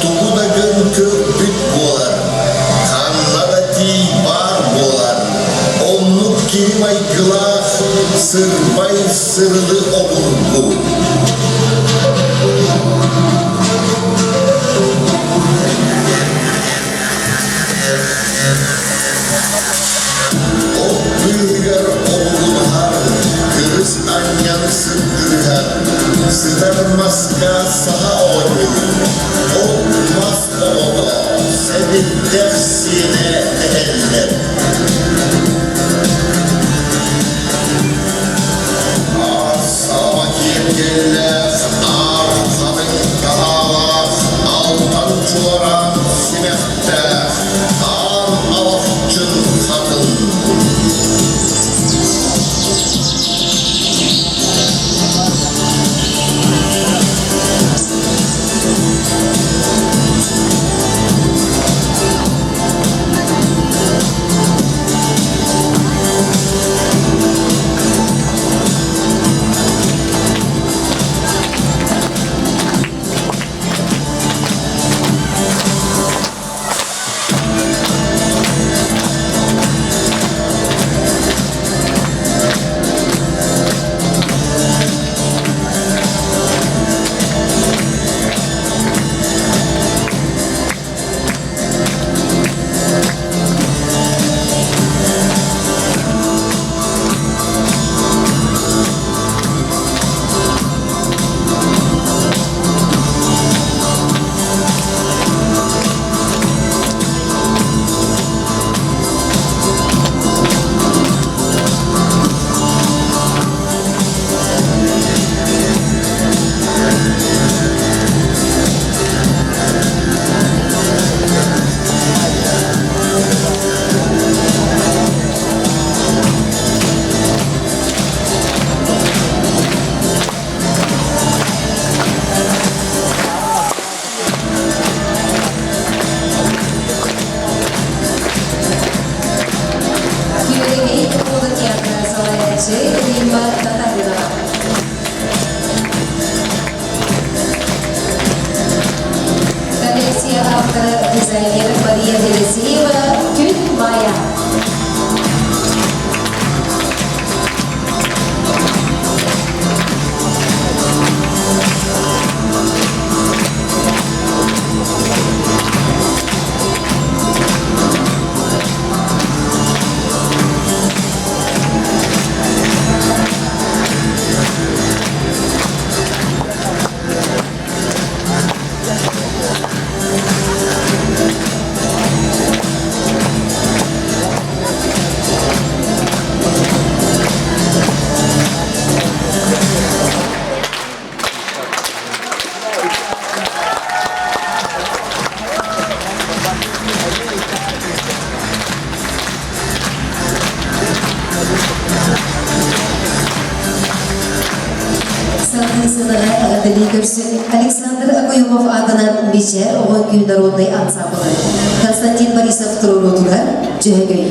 tuğda gön köpük bolar, kanla ti bar bolar, onluk kirmay gılak, sırbay sırlı olurdu. O büyüger olgunlar, kırız anyan sıdırgar, sıdarmaska saha oynuyor. Olmaz oldu, senin dersine eheller. Ağırsama kirgeller, ağırtanın dağlar, altan çoran simekler, ağır alafçın kadın. Артелий көрсін Александр Акуймов адынан Мечер оғын күй народный ансамблы. Константин Борисов тұрурудылар, жүйгөй.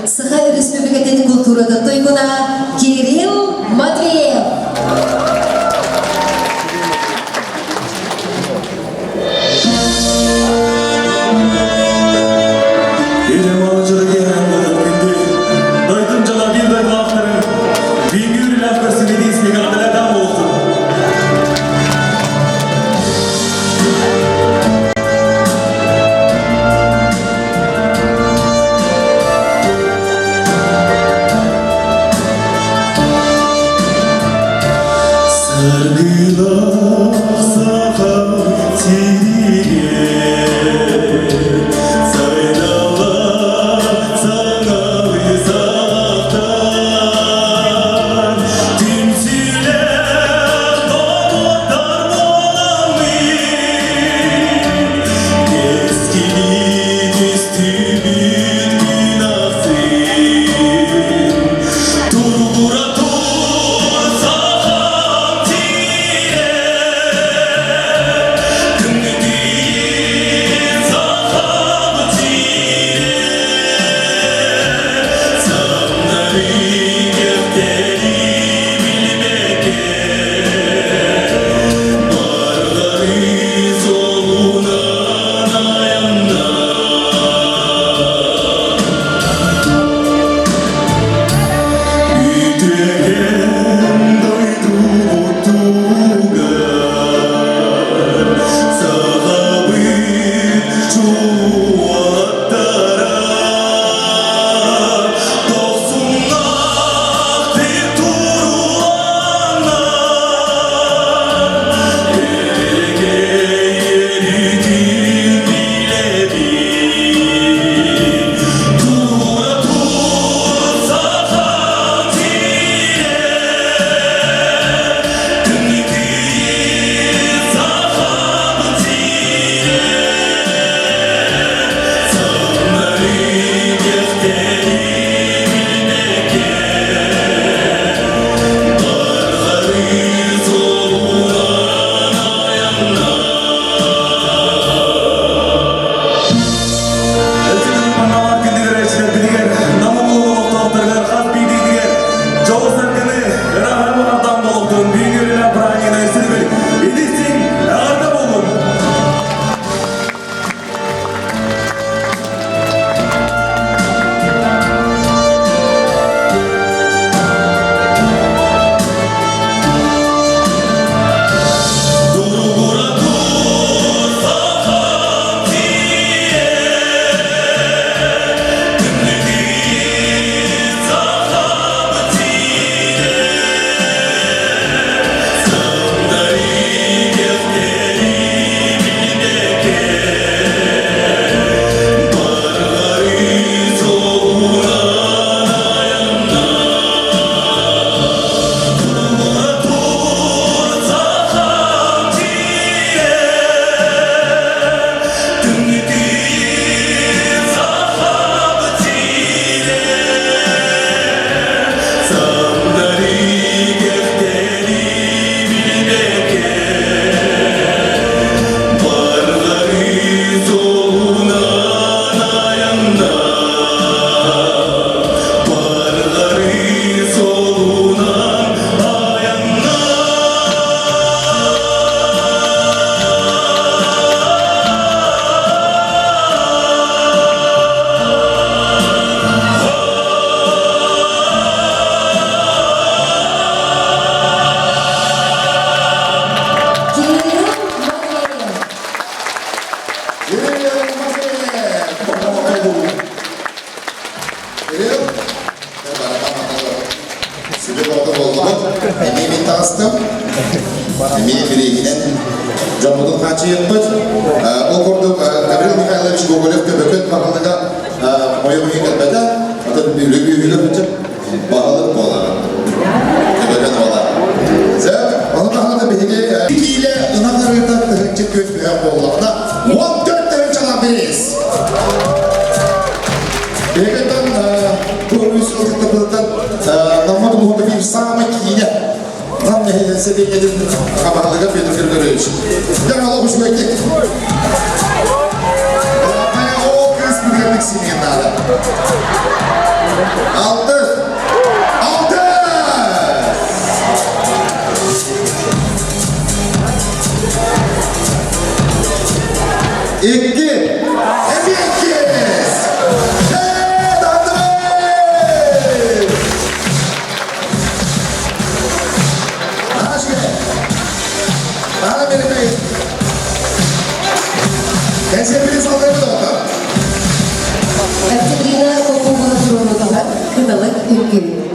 Саха Республикатын культурада тойгуна Кирилл Матвеев.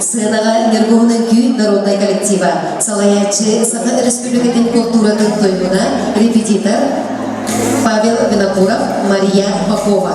Сынаға нергоғынан күй народной коллектива. Салаячы Саха Республикатын культуратын тоймына репетитор Павел Винокуров, Мария Попова.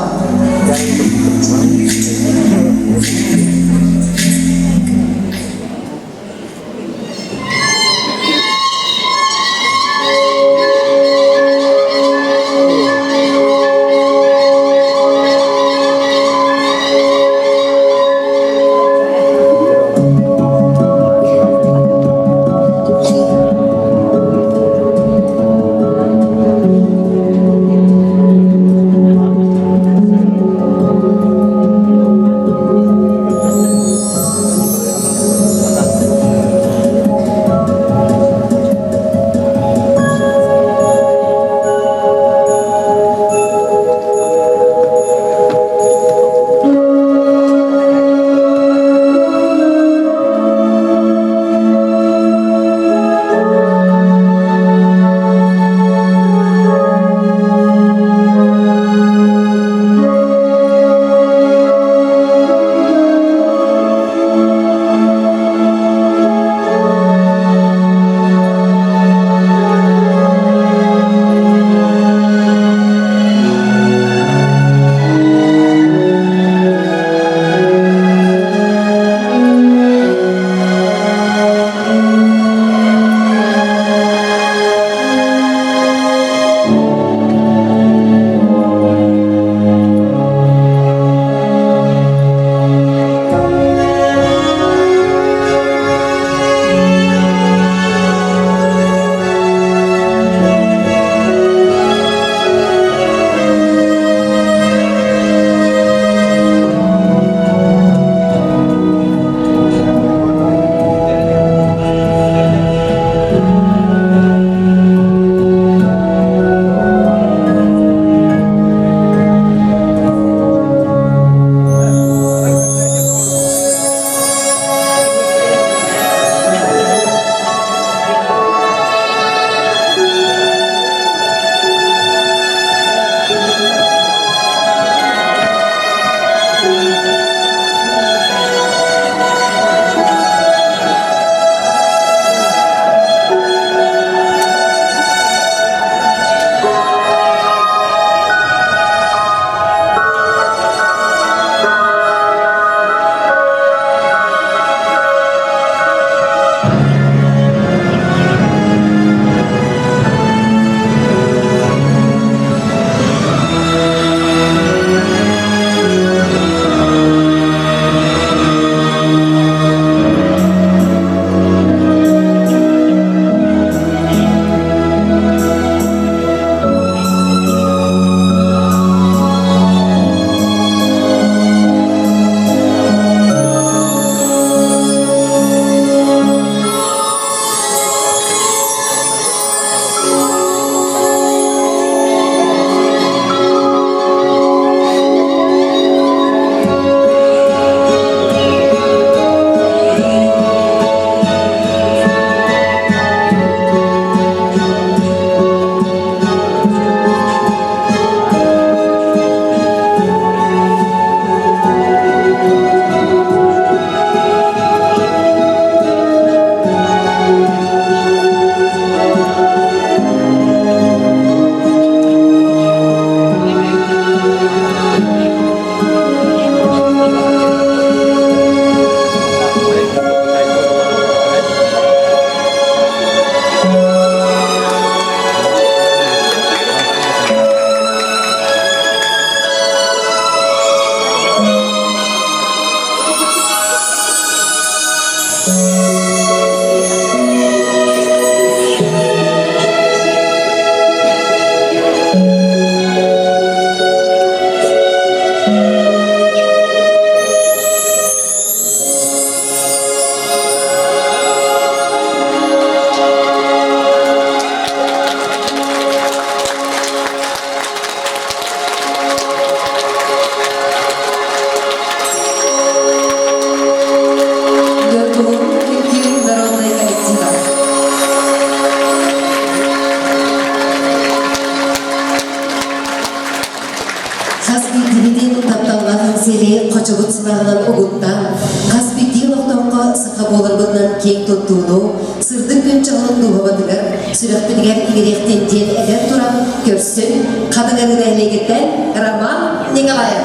Сырдың күн чағылын нұғабадығар, сүріқтігер игеректен ден әдер тұрам, көрсін, қадығаны дәйлегеттен Роман Николаев.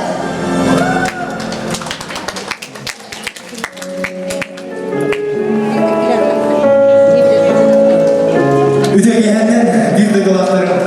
Үтегеннен бирді қылақтырым.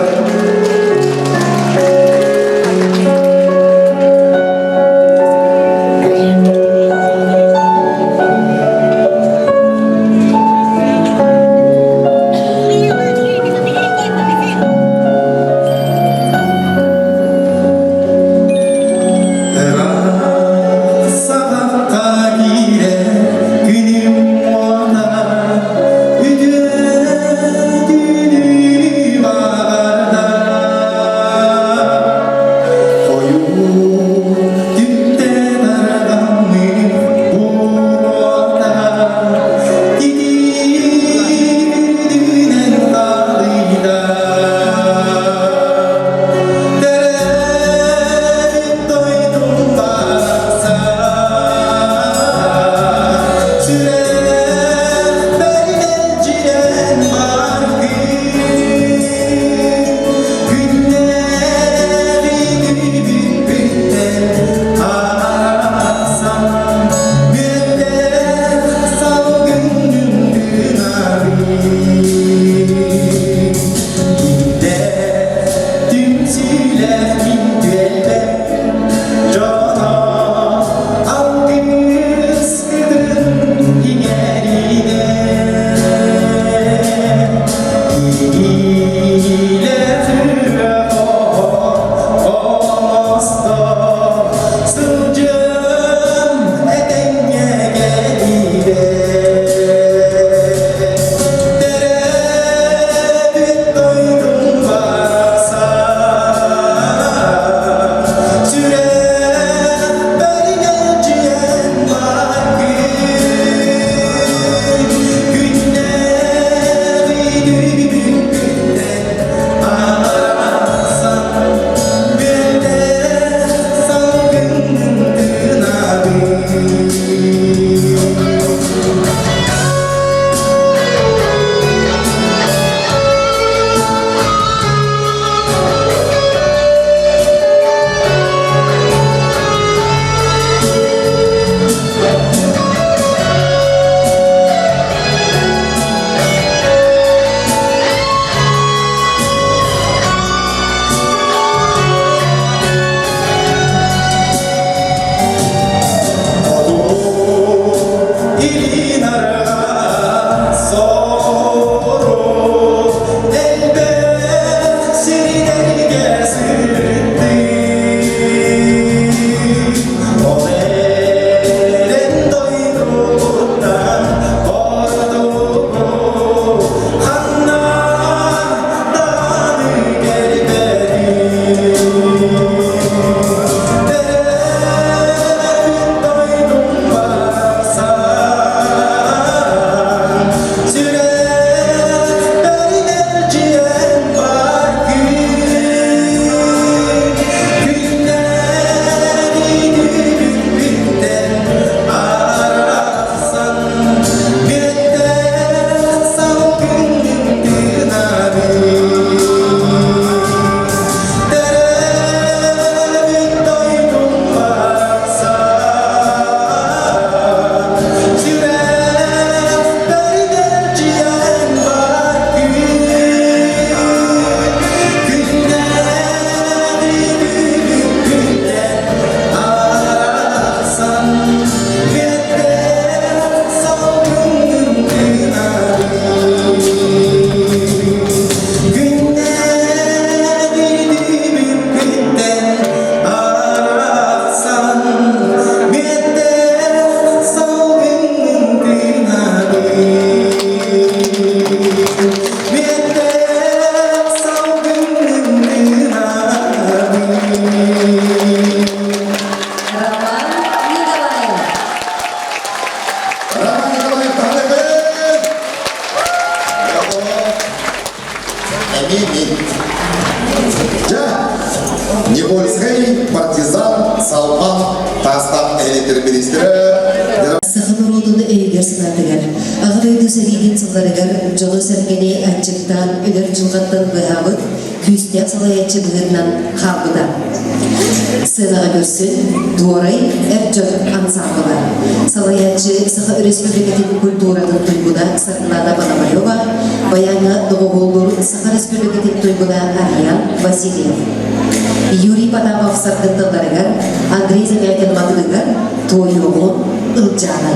Ağlaydı serinin sıllarıgar jolu sergene açıktan öder çılgattan bıhavıt küstek salayatçı bığırından kalbıda. Sığınağa görsün Duoray Erjön ansambılar. Salayatçı Saha Respublikatin kulturanın duyguda Sarılada Balabayova, Bayana Doğuğulur Saha Respublikatin duyguda Aryan Vasilyev. Yuri Patapov sargıntıllarıgar, Andrei Zamyatin Matıdıgar, Toyoğun Ilcanay.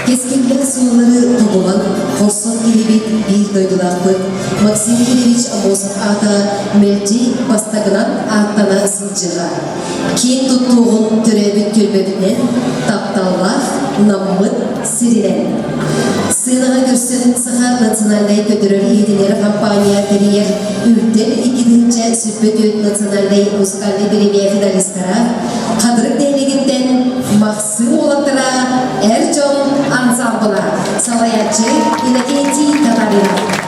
Keskinler suları topulan, korsan gibi bir doydulaklı, Maksim Kirevich Amosov ata melci bastagınan arttana ısılcığa. Kin tuttuğun türebit türbebinen, taptallar, nammıt, sirilen. Sığınağa görsün Saha Naциональной Kötürür Yediler Kampanya Teriyer Ültel 2. Sürbötüt Naциональной Musikalli Birimiye finalistara, Kadırık Devleginden Mahsım Olattıra Erjön Ansambıla, Salayatçı İnakenti Katarina.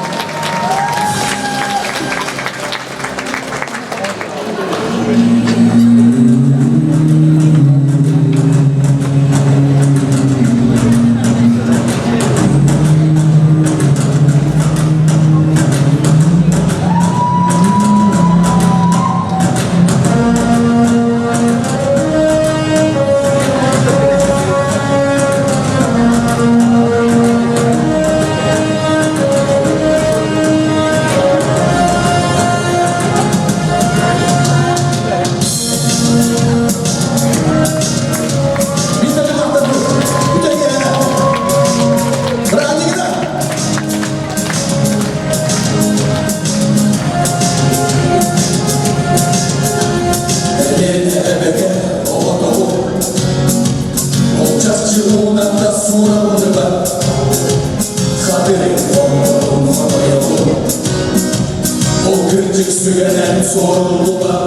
Бұл кірчік сүгенен сорлуға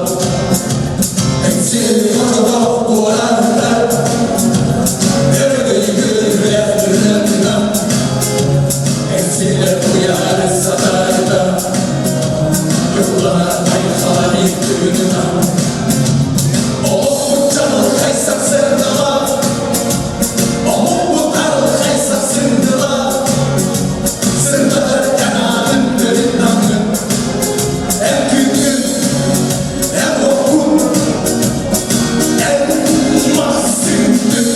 Әңсені қырғақ болардар Өргей гүррәтірінна Әңсені қояр сатарда Юлана айқалар ектігінна Оқ жаныл қайсақ сырдыға Оқ бұтарыл қайсақ сырдыға Сырдығыр әнадын бірін намын Әм күнгін, әм оқын, әм мақсыңдың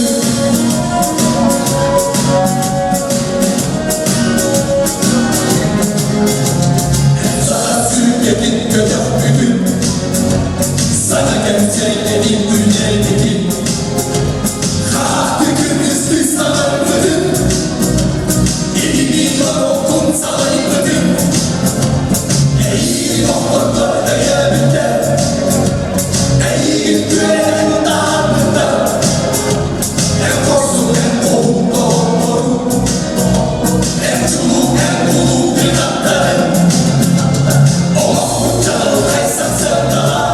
Әм жаға сүргетін көтіп бүтін Sana gerçeklerin günlerdekin Hakkı kırmızı sanarmadın Elini barokun salaymadın Eğil doktorlar ayağında Eğil güven dağında En korsun en kolun doğru En çuluk en bulu bir kaptanın Oh canım kaysa sırdalar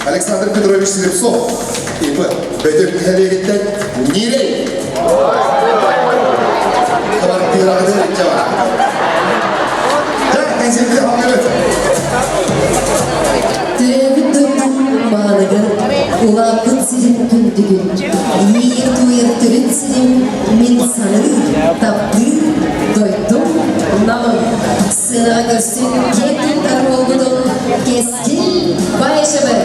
Александр Петрович Слепцов. И бөтек хәлегеттен нирей. Хабар пирагыды жаба. Так, тенземде алып. Төрәбит дойдың мағанығын, улапын сирен күндігін. Ейір туйыр түрін сирен, мен санын тапты, дойдым намын. Сынаға көрсін, кептен тар болғыдың, кескін байшыбы.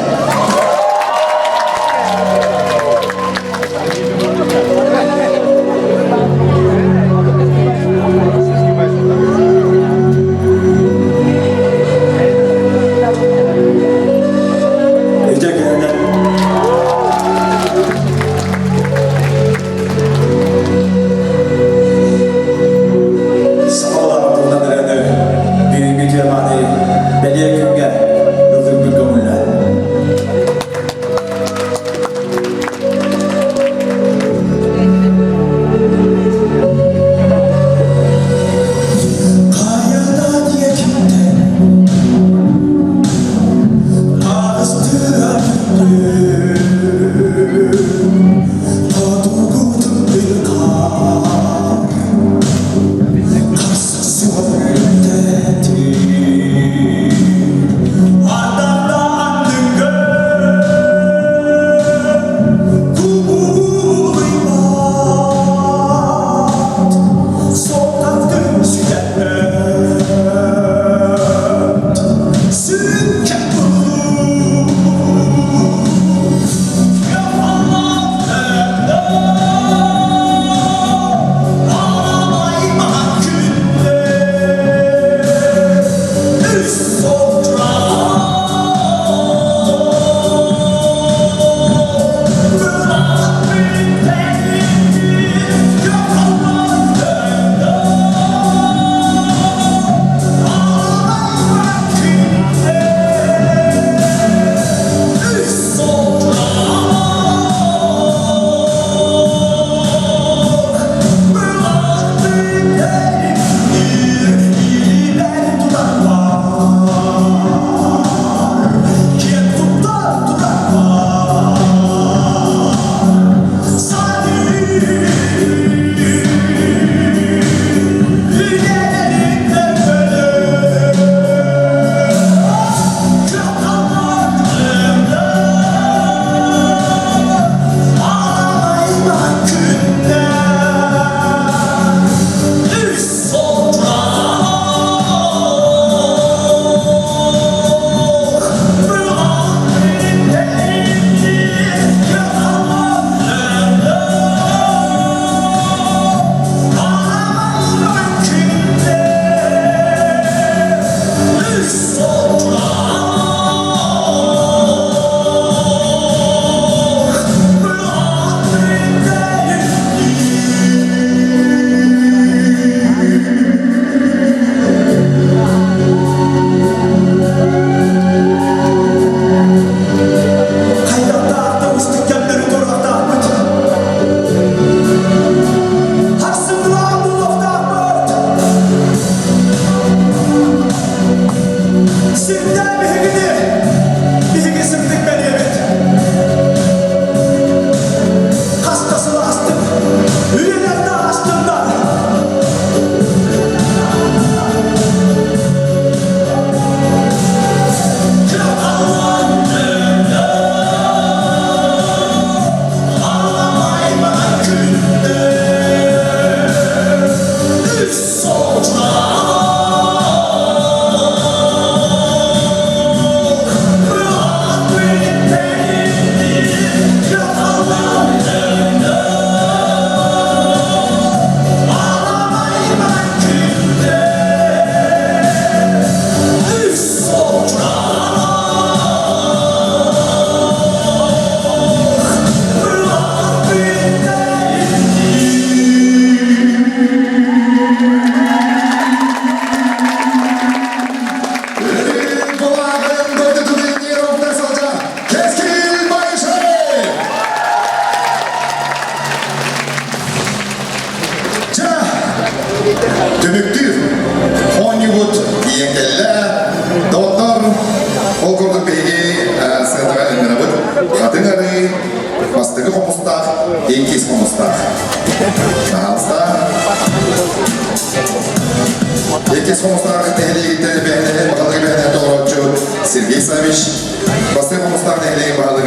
Belediye günge yıldır bir gömüller. Tömüktür. Hollywood yengeller, doktor, olgurduk beygi, sığdığa emrabıt, kadın arı, bastığı komustak, enkis komustak. Nahalsta, enkis komustak, tehliği gitti, beğenleri, bakalım beğenleri doğrucu, Sergey Savich, bastığı komustak, tehliği bakalım,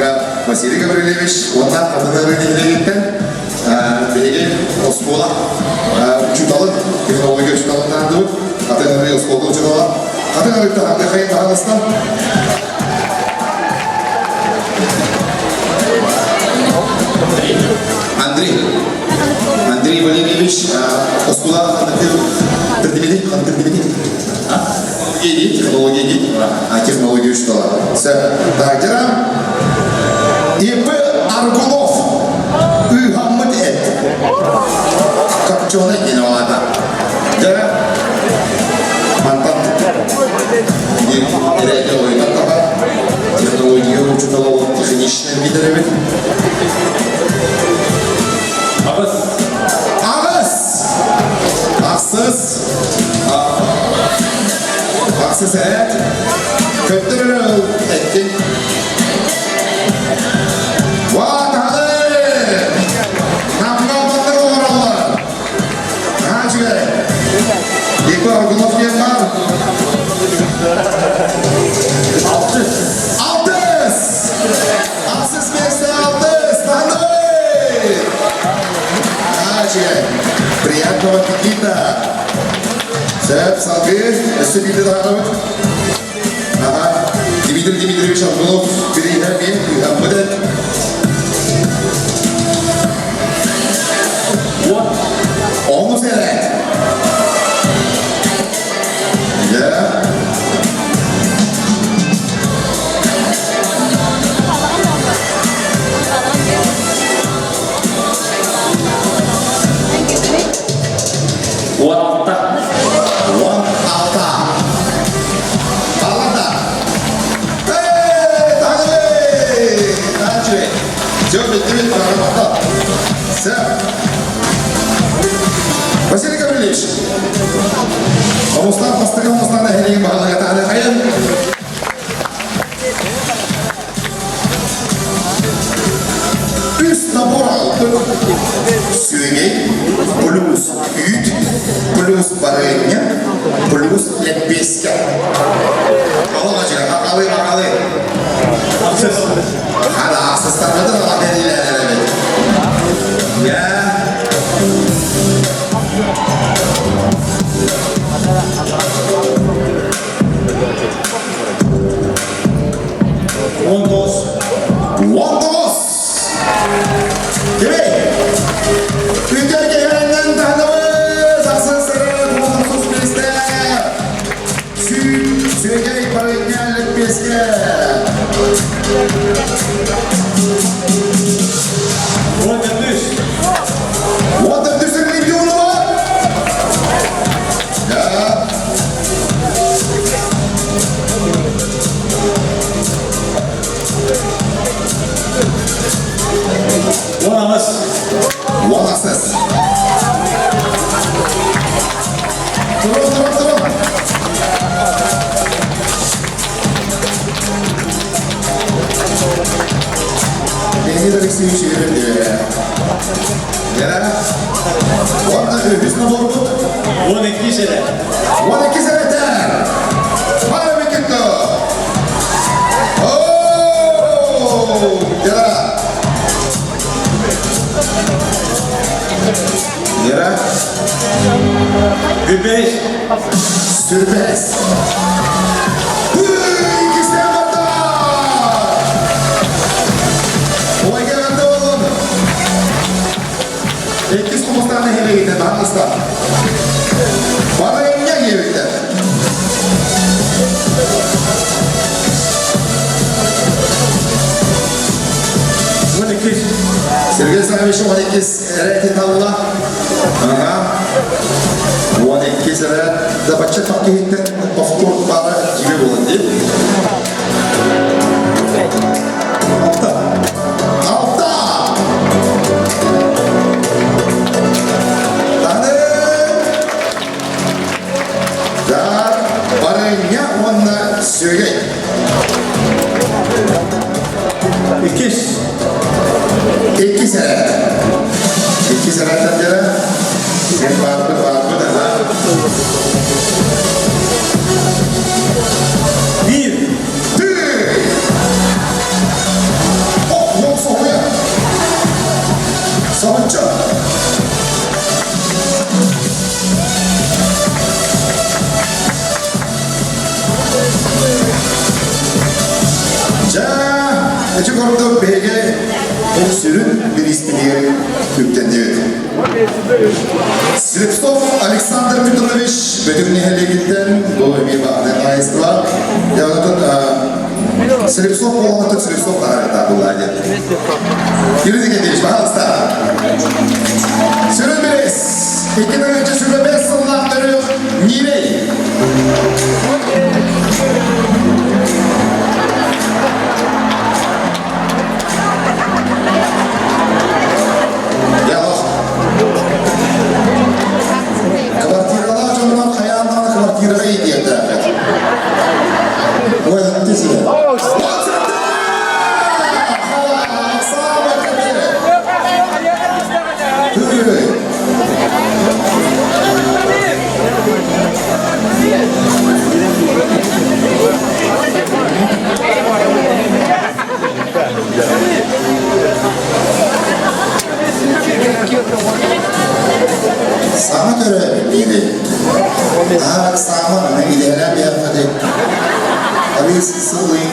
Vasily Gavrilevich, ondan kadınları tehliği gitti, beygi, Oskola, uçutalı, teknoloji uçutalıdan dur, kadınları Oskola uçutalı, kadınları tanımda kayıt bakalıstan, Андрей Валерьевич, Оскула, предметы, технологии что? Так, Дирам, ИП Аргунов, Хаммад Эд, как черный кинолата. Дирам, Мантан, реагирует на това, технологию учитывал техничные виды. Aksız evet, kötü etkin. Vatalı, namına batır uğralar. Kaç göre? İlk var, Argunov diyen var. Altız! Aksız mesle altız, tanrı! Kaç göre? Приятного аппетита! Сэп, салгы, эстепиды дағанымыд. Дмитрий Дмитриевич Аргунов, перейден мен, ұйғанмыды. Оңыз әрәт. Василий Гаврилович, Омустан построил Омустан Ахилин Бахалага Тахали Хайен. Üst nabor aldı. Süngey, plus üt, plus barenya, plus leppeska. Allah aşkına, akalı. Aksız. Hala aksızlar mıdır? Allah veriler. Ya. Wantos. Gibi. Ülke gelen tanımız asılsın Wantos bizde. Süngey parayınlarlık bizde. Wonderdüs'ün milyonu var. Ya. Wanasız. Durun. Beni de Alexey'in çevirir diyor ya. Nere? Orada öbüsüne doğru. 12 sene. 12 senedir. Hadi bir gitti. Ooo. Nere? Nere? Gübeş. Sürbez. Etkis komustanı hele gitti, Dağıstan. Bana emniyet gibi gitti. Sergey Savich 12 eretin tavla. 12 eret da bacak fakir gitti. Повтор para gibi bulundu. Açık orta BG sürün bir istemeyi yüklendi. Slepsov Alexander Petrovich Bedürniheligil'den bu bir bağlı maestro. Devletun Slepsov olanı Slepsov arada kullandı. Yürüdük edilmiş bakalım. Sürün biriz. 2 önce sürün 5 sınavları Nirey. Kvartiralar canından kayağından kvartiraya gidiyor. Bu etti size. Sama göre bildi. Ağır sama ne gidelim bir hafta. Abi sıvıyım.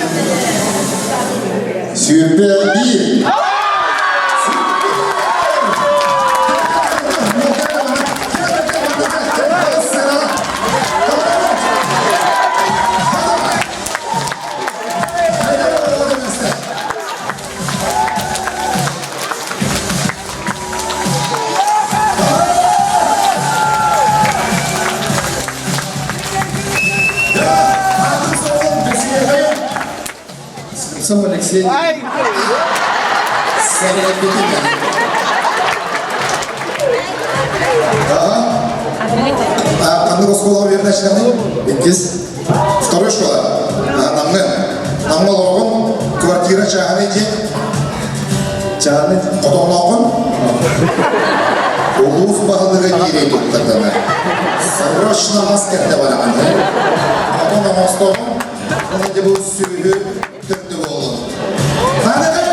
Süper değil. Сам Алексей. Анны школа верно читали? Бекис. Вторая школа. Намны логон квартира чаханети. Чаханети. Потом логон. Улус бағылығы нерей тұқтырдыны. Срочно маскерде барамын. Потом намастығын. Оны де бұл сөйлі түрді болу. Қанығы!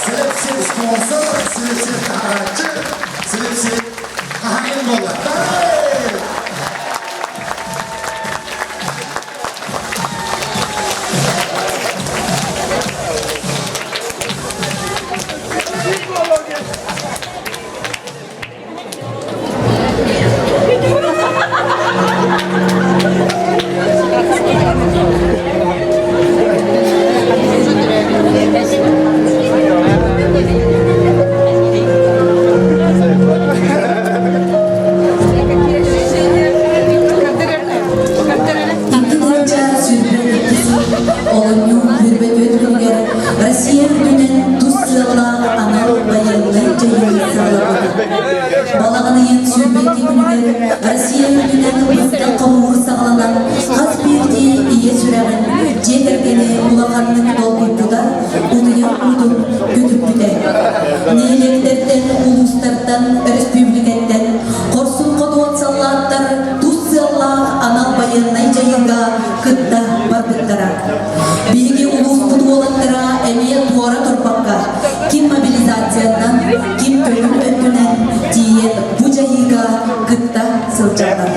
Сілепсіз спонсор, сілепсіз қағатшы, сілепсіз қағайын болу. Балағанайын сүйбеті күнігер Россия өтінен ұстан қауыр сағаланан қаз берде ие сүрәғын жетіргені ұлағанның долғыйпудар ұдыян ұдын көтіп бүдер. Нейлектерден, ұлыстардан, республикеттен қорсын қодуат саллаттар Туссиялла анал байыннай жайынға күтті барбыттара. Беге ұлыс құды олаттыра әмейет туара тұрпаққа ким мобилизациядан, ким көлім өтінен тиен бұ жайыға күтті сылчалған.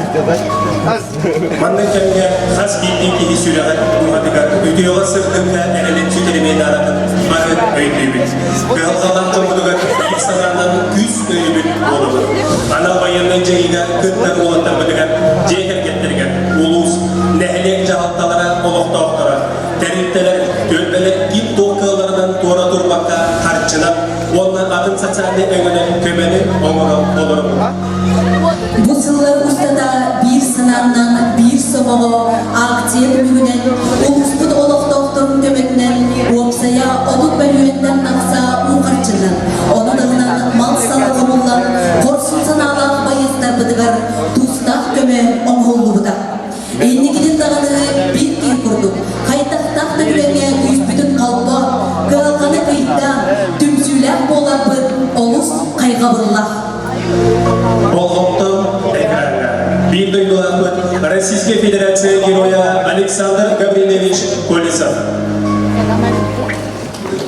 Манның кәмге қаз бейттен кейі сүрәғат бұғадыға өтеуға сыртыңға әрелет сүтеремен аратын барын өйдейбіт. Қылғалан қомыдыға ексағандан күз өйбіт болуы. Анал байынның жайыға күтті олаттан бұдыға жейхер кеттерген. Улус нәхілек жағалталара олықта оқтара. Тәріптелер, төлбелер, кип тоққыларынан туара тұрбаққа қарчынап, оннан атын сатсанды өңінен көмені оңырау олырып. Бұл сыллар ұстада бір сынаннан, бір соғығы ақтиет мүгінен, ұлыспыд олықтауқтырын көметінен, опсая одық бәлуеттен нақса ұңқарчынан, оны дағынан мал салығы мұллан, қорсын саналақ байыстар бұдығар, тұстақ көме оңғолы бұдақ. Эннигиден дағаны бір кей құрдық, қайтақтақты күләңе күйіспүтін қалпа, кығалқаны қийтта, түмсүләк болар бұд, олыс қайға бұрлақ. Болгоптон экранга. Бир дойдулапыт Российской Федерации героя Александр Гаврилович Колесов.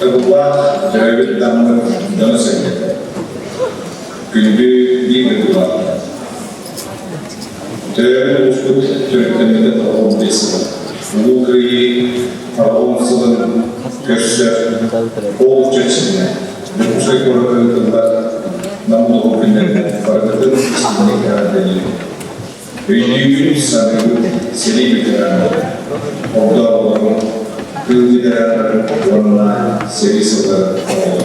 Terbuat dari dalam sekitar. Günlüğü bir duvar. Değerli uçuk Türkmen'de tahıl desin. Bu kıyı tahılsızın göster. Oldukça içinde. Yüksek oranlarında namlu hükümlerden farklıdır. İsmini karadeniyor. Büyüdüğümüz sanırım seni bitiren. Orada olan kılgıdayanların onunla serisi olarak oldu.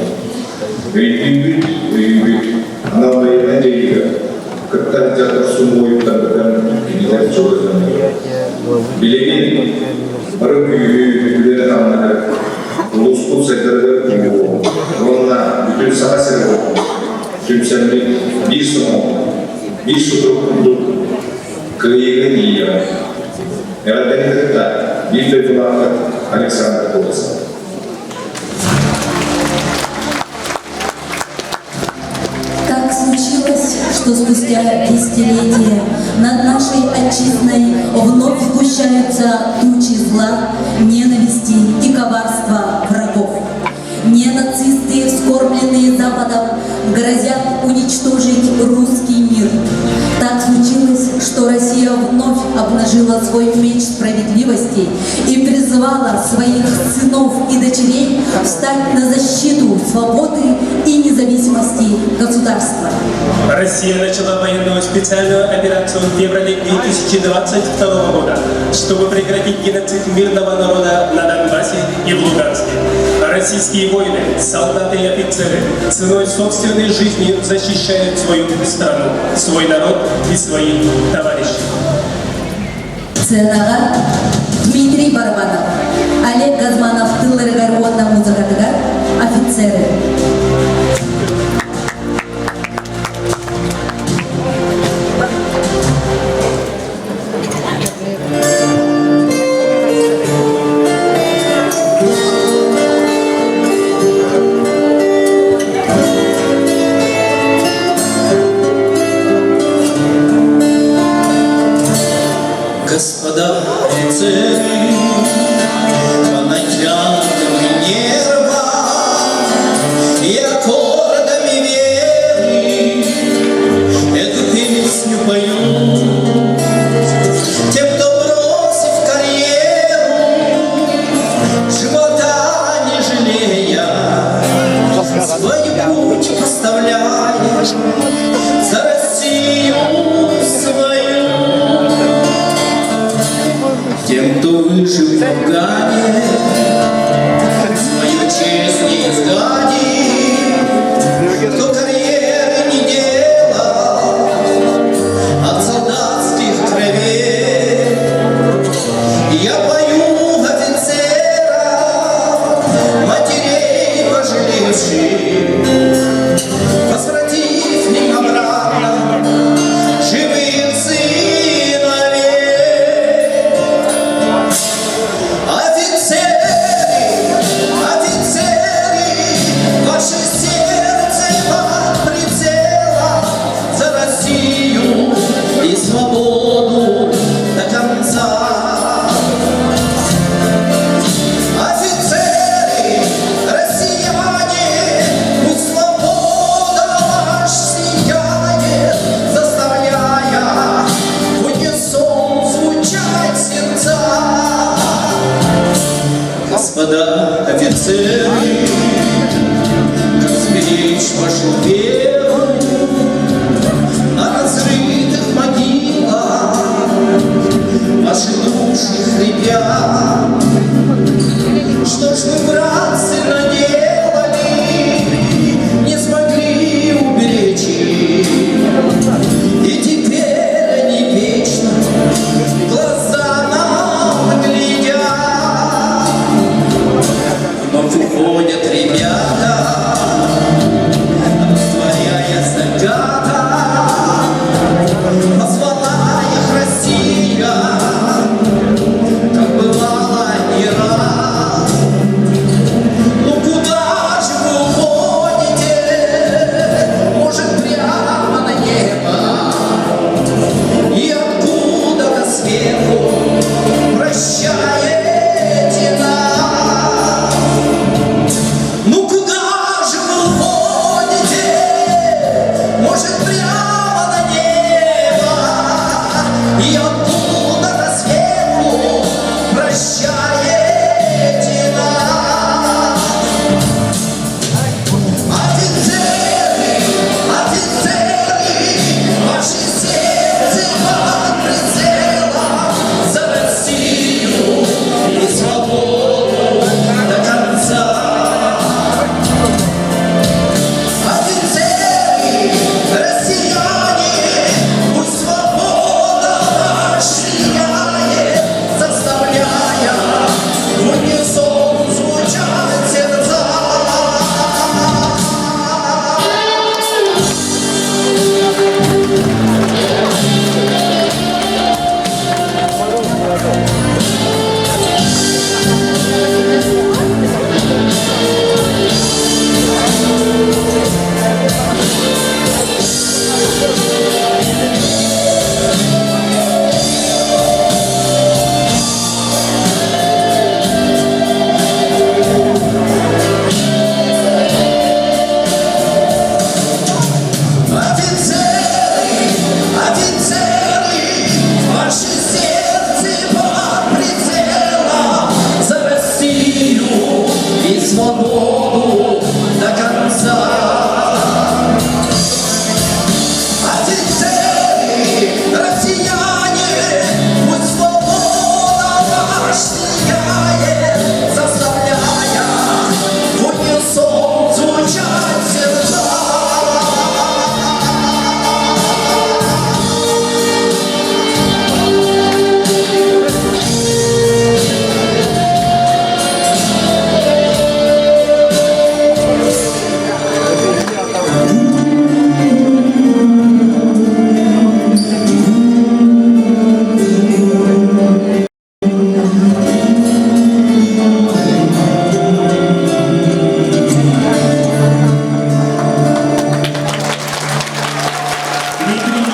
Büyük anlamlarına değil, kırklarca kursun boyutlarından gidiler çok önemli. Bileğin, arı büyüğü, gülen anları, uluslu sektörler büyüğü, onunla bütün sana sebep oldu. Tümsellik bir son, bir sudur kunduk, kıyığın iyi. Evvelden de bir tepkilerle Alexander Kolesov. Как случилось, что спустя десятилетия над нашей отчизной вновь сгущаются тучи зла, ненависти и коварства врагов. Не нацисты, вскормленные Западом, грозят уничтожить русский мир. Так случилось, что Россия вновь обнажила свой меч справедливости и призывала своих сынов и дочерей встать на защиту свободы и независимости государства. Россия начала военную специальную операцию в феврале 2022 года, чтобы прекратить геноцид мирного народа на Донбассе и в Луганске. Российские воины, солдаты и офицеры ценой собственной жизни защищают свою страну, свой народ и своих товарищей. Сценаға Дмитрий Барбанов, Олег Газманов тыллары онна музыкатыга офицеры. Господа офицеры, по натянутым нервам я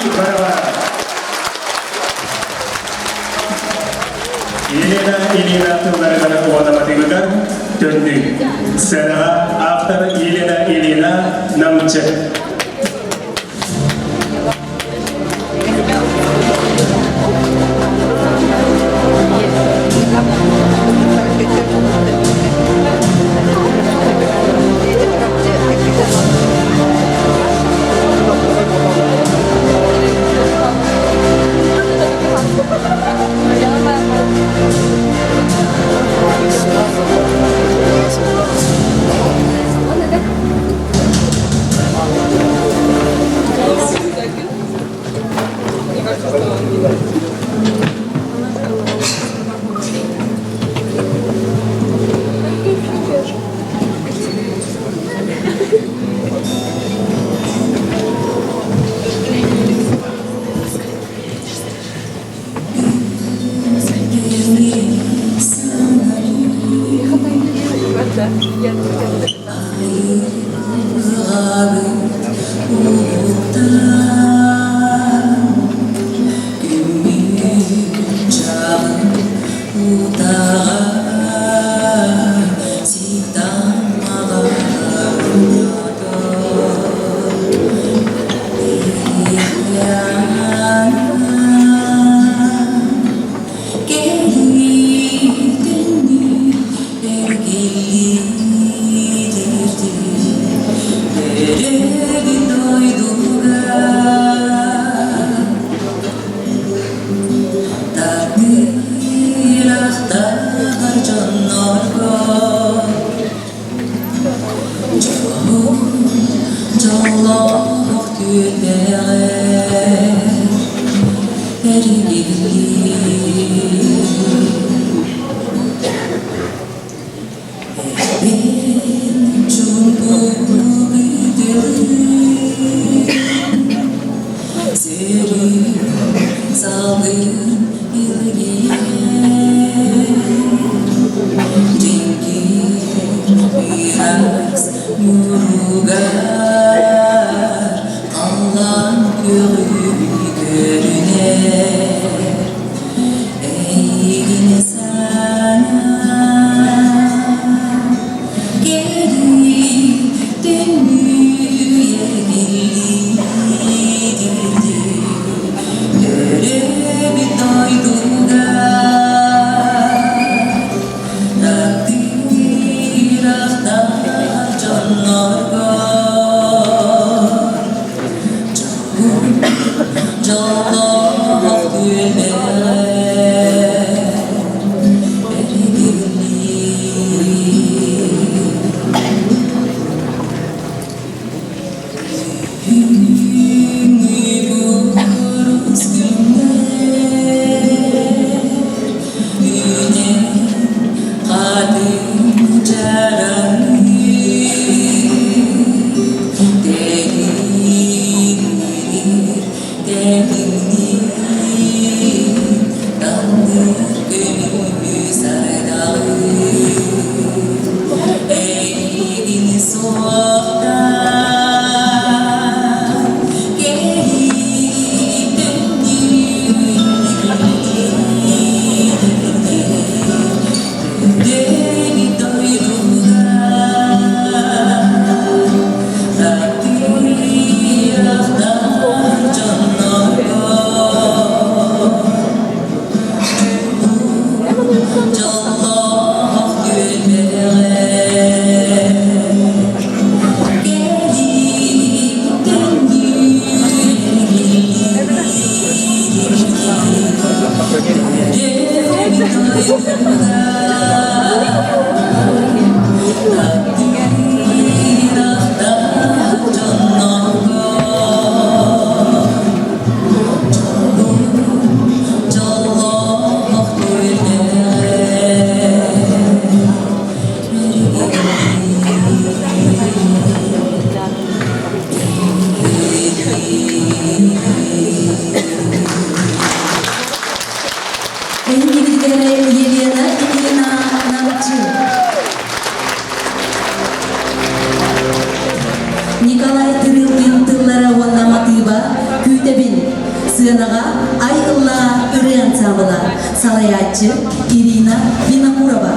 Барбара. Елена тылларыганы оғадаматыгыгар төнді. Сәнаға автор Елена Намчы. Николай Тырылдин тыллара онна матыба, күйтебин саятчы Ирина Винокурова.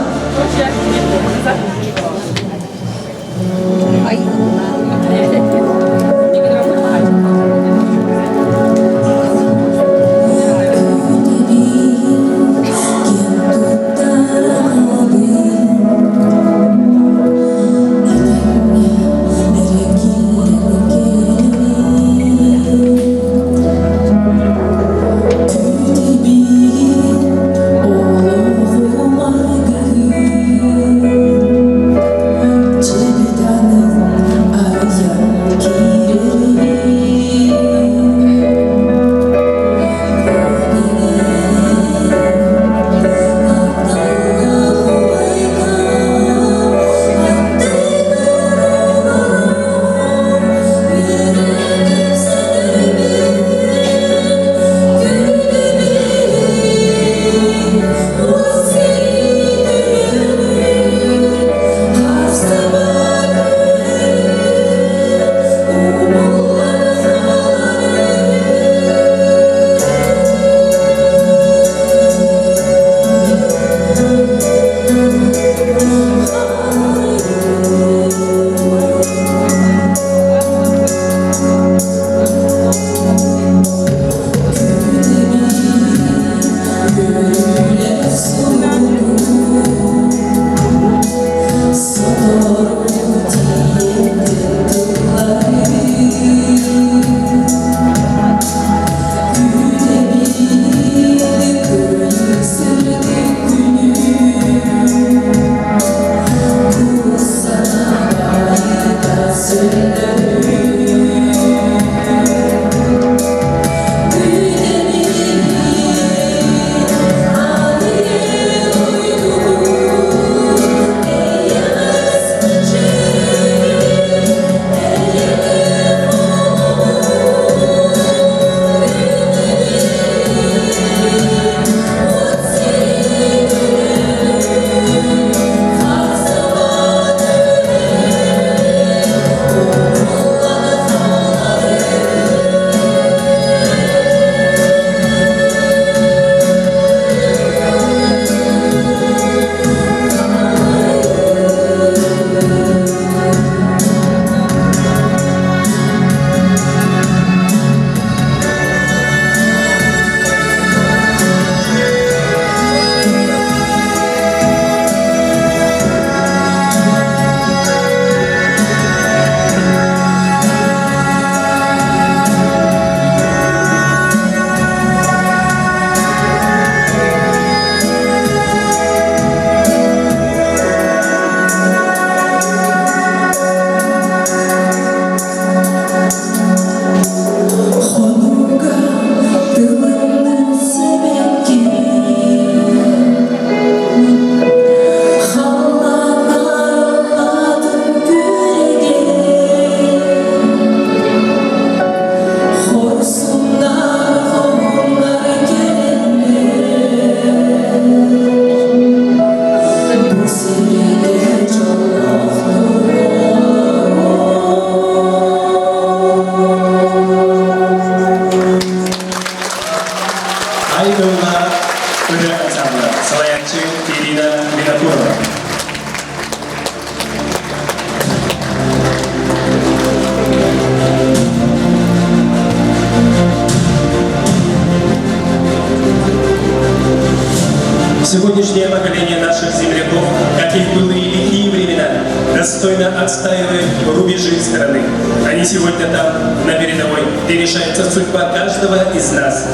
Сегодняшнее поколение наших земляков, как и в былые лихие времена, достойно отстаивает рубежи страны. Они сегодня там, на передовой, где решается судьба каждого из нас.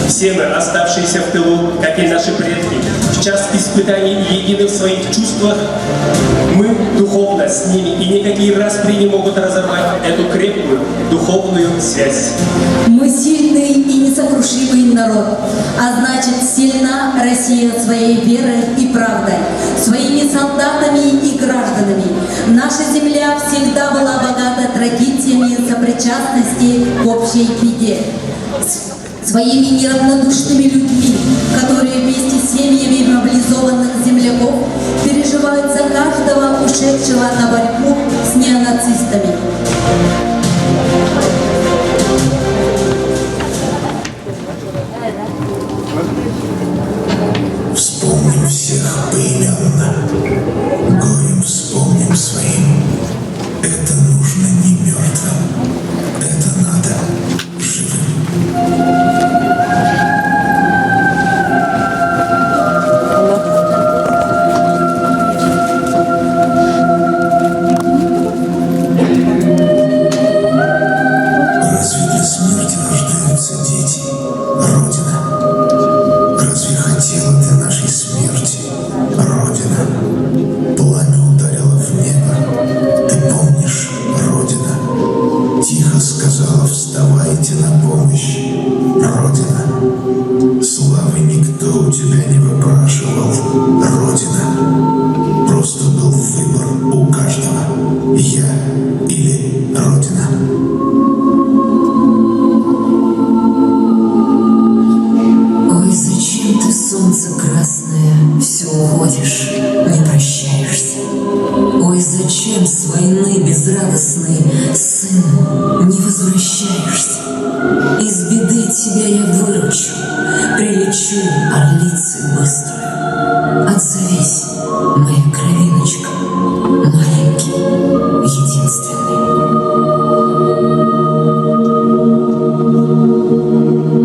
Все мы, оставшиеся в тылу, как и наши предки, в час испытаний едины в своих чувствах, мы духовно с ними, и никакие распри не могут разорвать эту крепкую духовную связь. Мы сильный и несокрушимый народ, а значит, сильна Россия своей верой и правдой, своими солдатами и гражданами. Наша земля всегда была богата традициями сопричастности к общей беде. Своими неравнодушными людьми, которые вместе с семьями мобилизованных земляков переживают за каждого ушедшего на борьбу с неонацистами. В Родина. Славы никто у тебя не выпрашивал, Родина. Просто был выбор у каждого, я или Родина. Ой, зачем ты, солнце красное, все уходишь, не прощаешься? Ой, зачем с войны безрадостный сын не возвращаешься? Из беды тебя я выручу, прилечу орлицей быструю. Отзовись, моя кровиночка, маленький, единственный.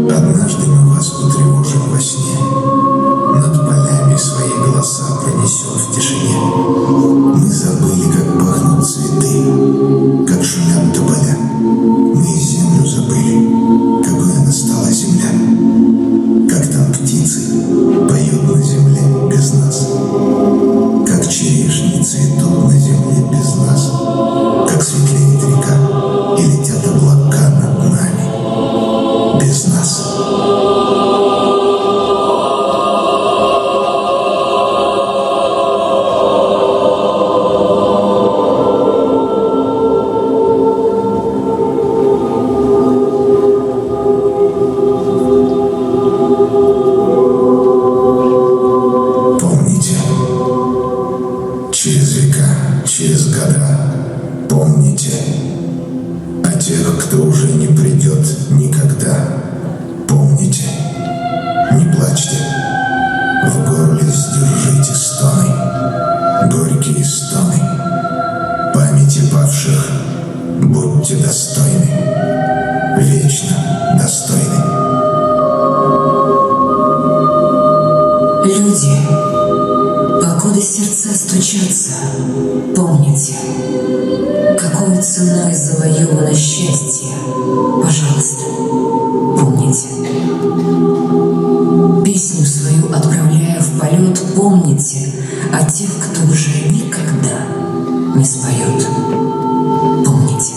Однажды мы вас потревожим во сне, над полями свои голоса пронесем в тишине. Мы забыли, как пахнут цветы, как шумят тополя. Мы и землю забыли, какой она стала земля. Как там птицы поют на земле без нас, как черешни цветут на земле без нас, как светлеет река и летят облака над нами без нас. Помните, через века, через года, помните о тех, кто уже не придет никогда. Помните, не плачьте, в горле сдержите стоны, горькие стоны. Памяти павших будьте достойны, вечно достойны. Люди, покуда сердца стучатся, помните, какой ценой завоевано счастье. Пожалуйста, помните. Песню свою отправляя в полет, помните о тех, кто уже никогда не споет. Помните.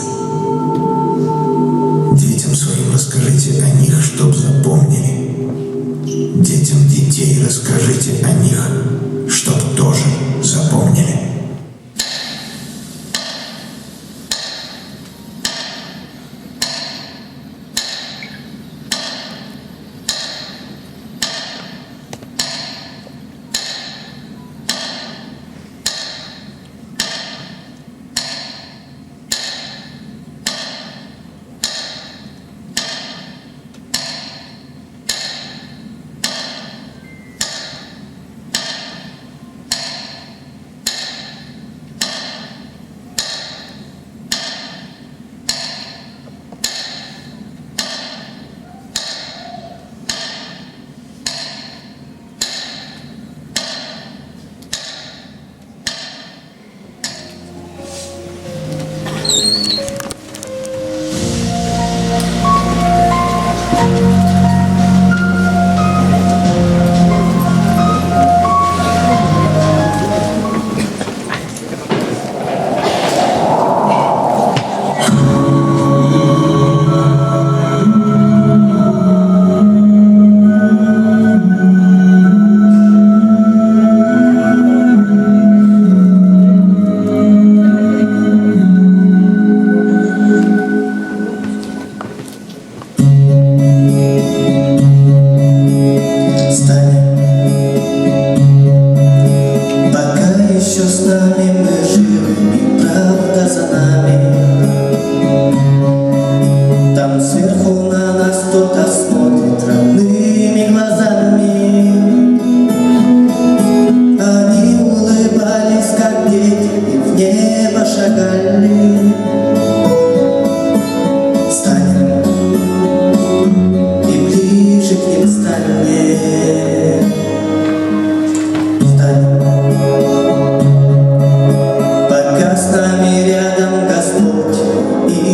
Детям своим расскажите о них, чтоб запомнили. Детям детей расскажите о них, чтоб тоже запомнили.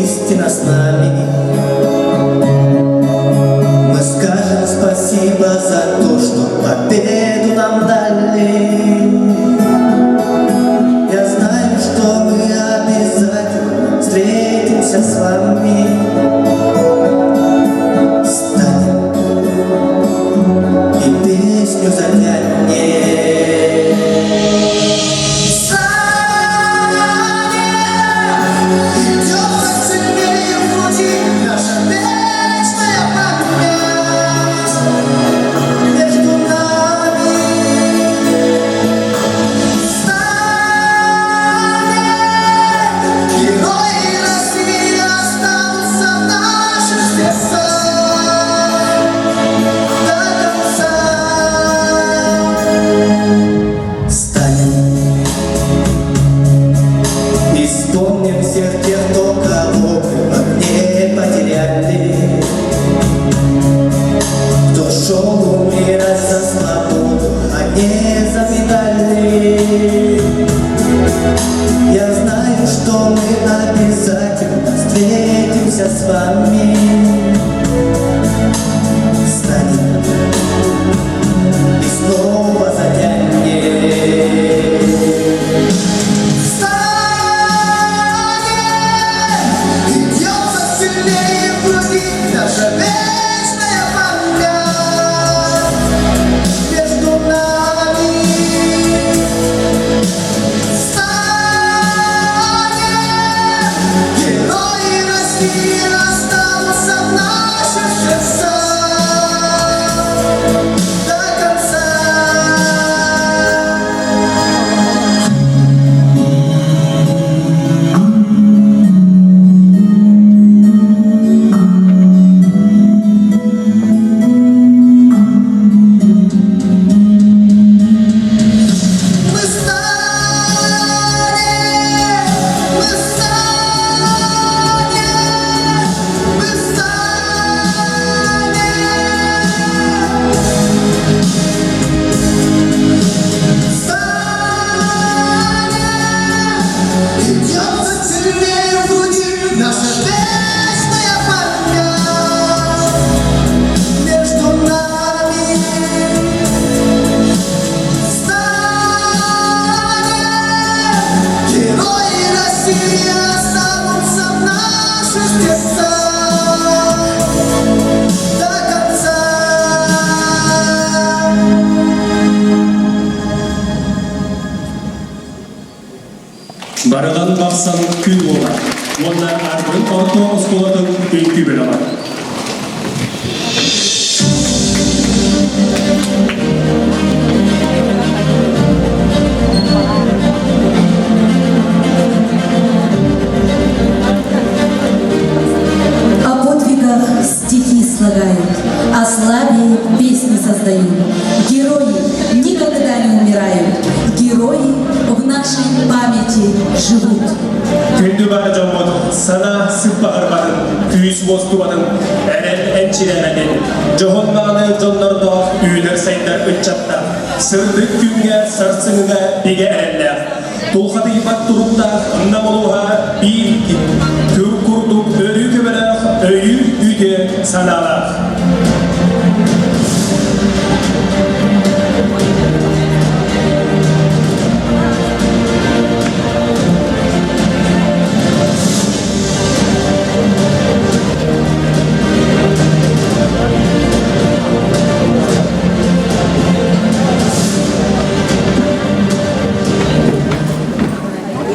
Истина с нами. Мы Барыган бақсан күн болар. Онда ардын орто осколатын өйкі бөлі бар. О подвигах стихи слагают, о славе песни создают. Герои никогда не умирают, герои в нашей памяти живут. Күнді бары жауыд, сана сыппағыр барын, күйіс босту барын, әрен әнчілемәден. Жоғын мағаны жонларда үйлер сайдар өтчатта, сырдық күнге сарсыңыға беге әреллер. Толқады ипат тұрықта, ұнна болуға бір кит, түр күрдік өрі көбірек, өйі үйде саналар.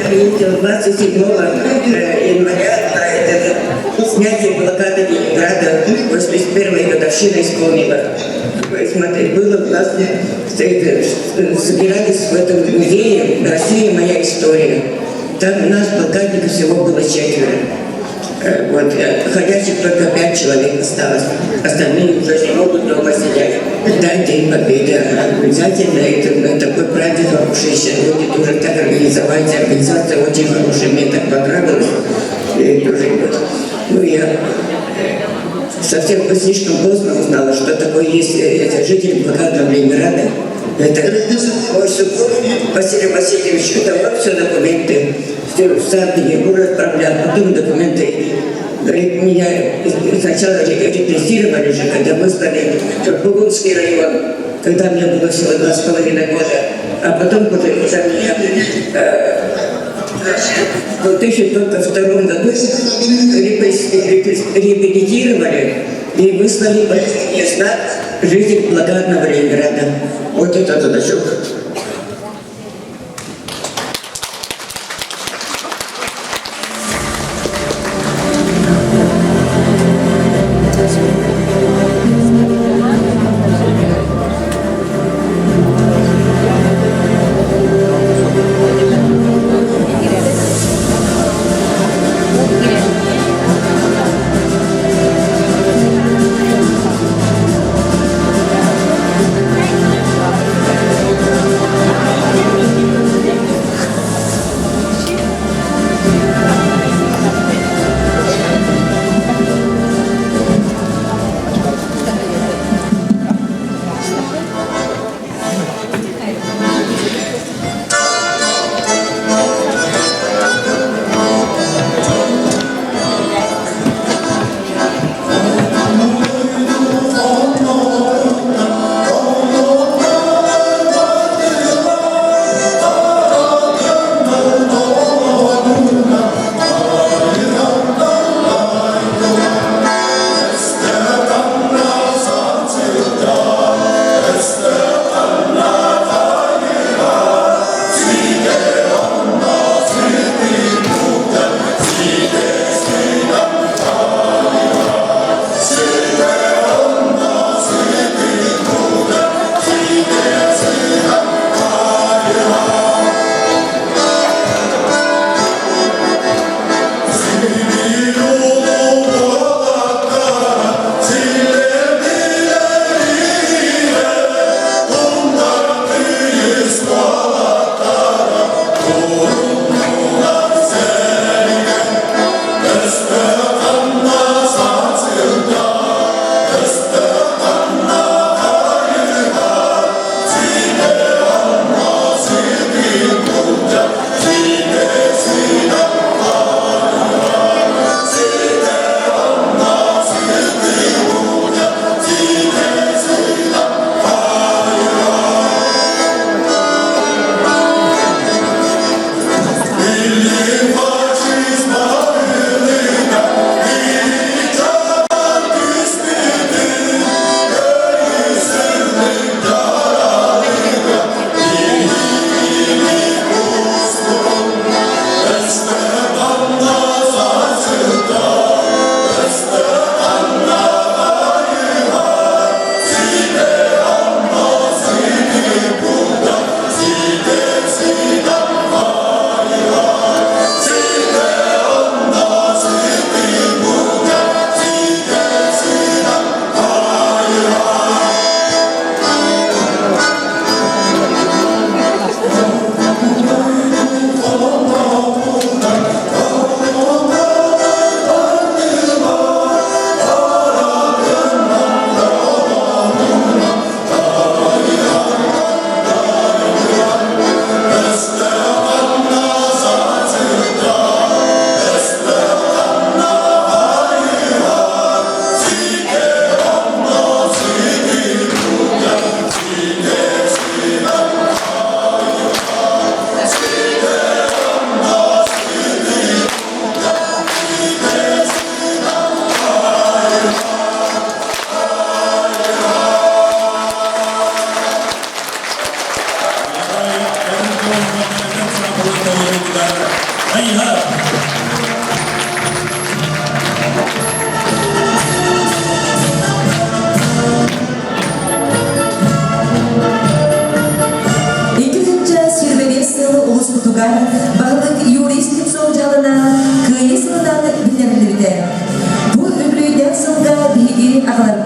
Видел 27 января снятие блокады Ленинграда, 81-я годовщина исполнила. Смотри, было классно, собирались в этом музее «Россия. Моя история». Там нас, блокадников, всего было 4. Вот, ходящих только 5 человек осталось. Остальные уже не могут дома сидеть. Да, День Победы. Обязательно это такой праздник хороший. Сейчас люди тоже так организовать. Организация очень хорошая. Мне так понравилось. Ну, я совсем слишком поздно узнала, что такое есть житель блокадного Ленинграда. Это мой супруг Василий Васильевич. Это вот все документы. Все в Санкт-Петербург отправлял, потом документы. Говорит, меня сначала репрессировали же, когда мы стали в Бугунский район, когда мне было всего 2,5 года. А потом, когда меня в 2002 году реабилитировали и выслали мне знак «Житель блокадного Ленинграда». Вот это значок.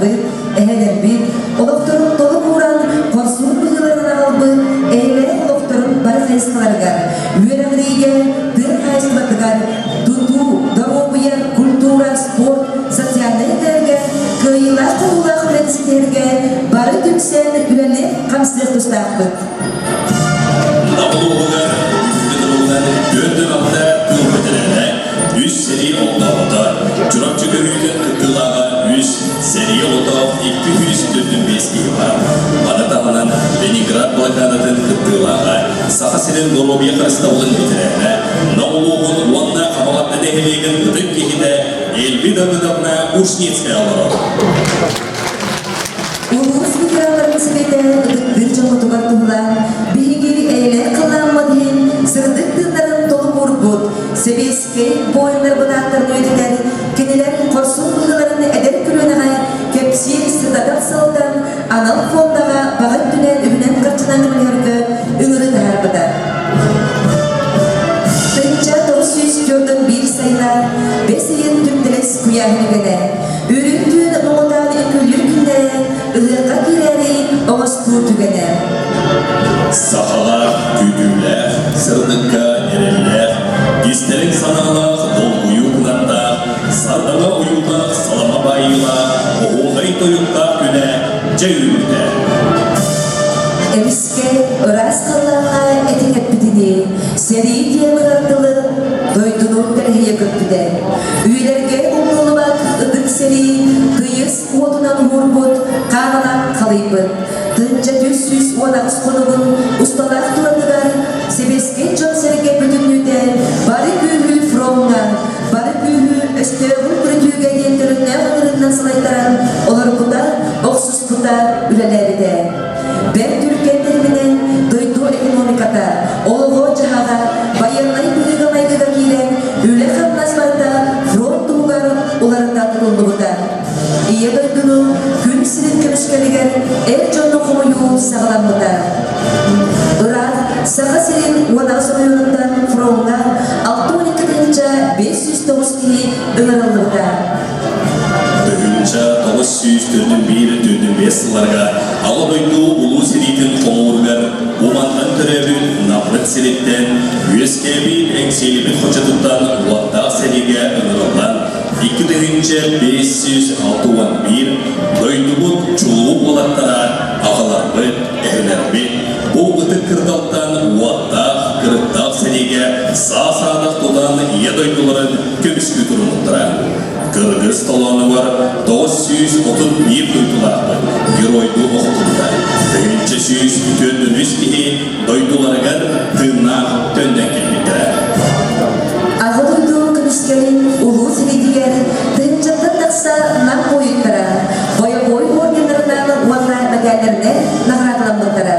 бит, эһелер бит, олоқтырын толы буран, корсуын быгыларына албыт, эйле олоқтырын бары хайскаларгар, үйерәңрейге тыр хайскалатыгар, туту, дорогуя, культура, спорт, социальный дәрге, кыйла кулула хлебситерге, бары түксен үләле камсыз тұстақпыт. Набылуғылар, үкпеділуғылар, өндін алда күрбетілері, үз сери олдауыда, жүрап жүгірүйдің күттілаға үз сери олдау 245 кейі бар. Бадатағынан Ленинград блокадатын күттілаға, сақа сирен Горобия қырыстауылын бітірәрі, набылуғын уанна қамалатты дәхелеген үтік кейді Эльвида-Быдавна Ушницкая алыры. Улуыз бігіраларымыз беті үдіктір жоғы тұғар тұғылан, бігігері әйлер қыланмадын, сырдық тыңдарын толы бұрбұд, себескей бойынлар бұдақтарын өйділер, кенелерін қорсун бұғыларын әдер күлініға, кепсиер сырдадап салдан, анал фондаға бағыт дүнен үбінен қырчынан күлерді үңірі дағар бұда. Тынча 904 bir sayılar, бесейін түмділес күяғынығыны, үріндіін мұғыдан үкілір күндері, ылырға керәрі оғыз күртігіні. Сахалар, күдүлер, сырдыққа ерелер, кестерін саналақ, долгую күнаттақ, сардаға ұйылдақ, салама байылақ, оғылғай тойықтақ күні жәйілді. Әбіске ұрас қыллаға әтек әтпідіне, сәрі демір артылы, дойдының тәрхие көппіді. Үйлерге ұмылы бақ ұдық сәрі, қиыз отынан ғұрбұд, қағылақ қалайбыд. Тынча 400 онағыз қонығын ұсталақ тұратығар, себеске жон сәрге бүтінлуді, бары күйі фронға, бары күйі өстеғін күрітуге ентіріне ғылырынан сылайтаран, олар бұта, оқсыз бұта үлелерді. Бәр түркендерменен дойду экономиката, олығы жағаға, баянлай күлігі майдыға кейлен, үлі қамназбарда фронт туғар оларында тұрылды бұта. Ие дойдуну күн сірін көмішкелігер әр жонны құмыю сағалан бұта. Ұрат, саға сірін онағыз ойынындан фронтға 6-12-денча 509 кейі үңірілді бұта. Бүгінча 945 сыларға алы дойду ұлу серейтін қоңырғар, умандан түрәбін нақлық сереттен, өскәбі әңселібін қочатыптан уаттақ сәреге ұңырылдан, 2-561 дойду бұд чулу болаттара, ағалар бұд, әғілер бұд, бұл ұтық кірдалттан уаттақ, кіріттақ сәреге са-садақ тұдан ие дойдуларын көміскі тұрмыттыра. Кыргыз таланы бар 931 дойдуларды геройду оқтырды. Түйінші сүйіз төнді кейі дойдуларығар тыңнақ төнден келметтірі. Ағы дойду күміскелін ұлу сіледігер тыңжаттан тақса нақ бойыттыра. Бойы-бой орденлерінен уанға мәгәлеріне нағыратыламыттыра.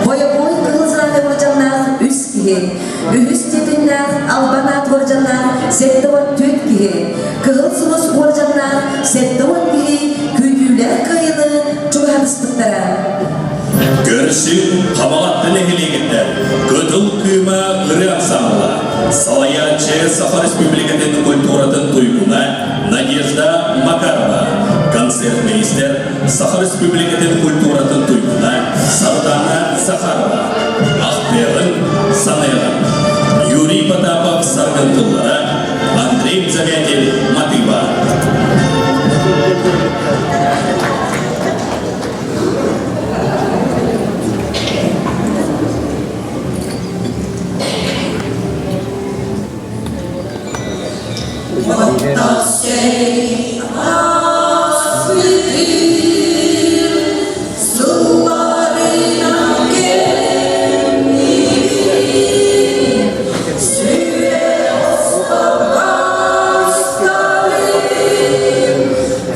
Бойы-бой қылызыраны ұржаннақ үз кейі. Үз тетіннақ албанат ұржаннақ сеттіуан төт кейі. Кығыл сұлыс оржаннақ сеттіуан кейі көйділер қайыны чуғабыстықтыра. Көрсін қамалатты нәгелегіндер, көтіл күйма үрі ансамыла, Салаянчы Саха Республикатын культуратын туйгуна Надежда Макарова, концертмейстер Саха Республикатын культуратын туйгуна Сардана Захарова, Ахперін Санайрын, Юрий Потапов Саргантыллара, Андрей Завятель Матыва.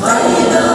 Айда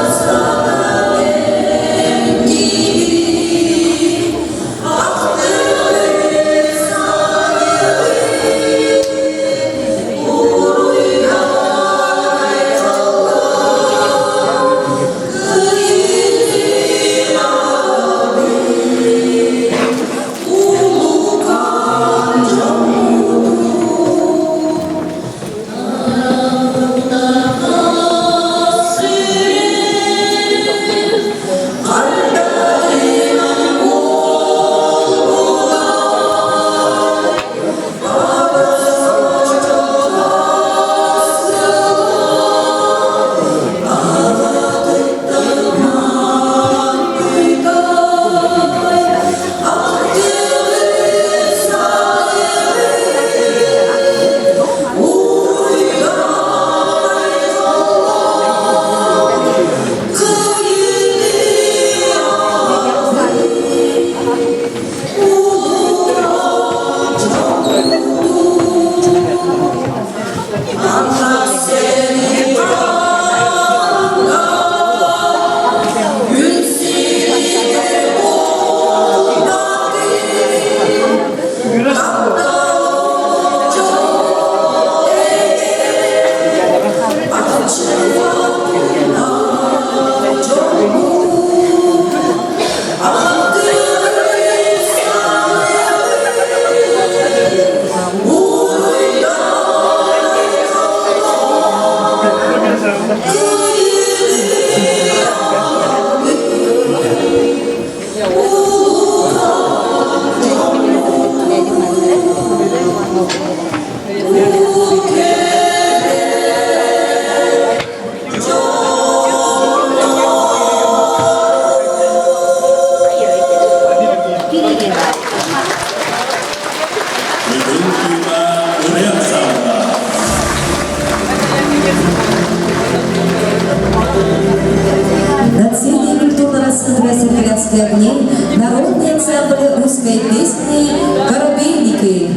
сцене народный ансамбль русской песни «Коробейники»,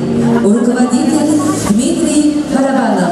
руководитель Дмитрий Барабанов.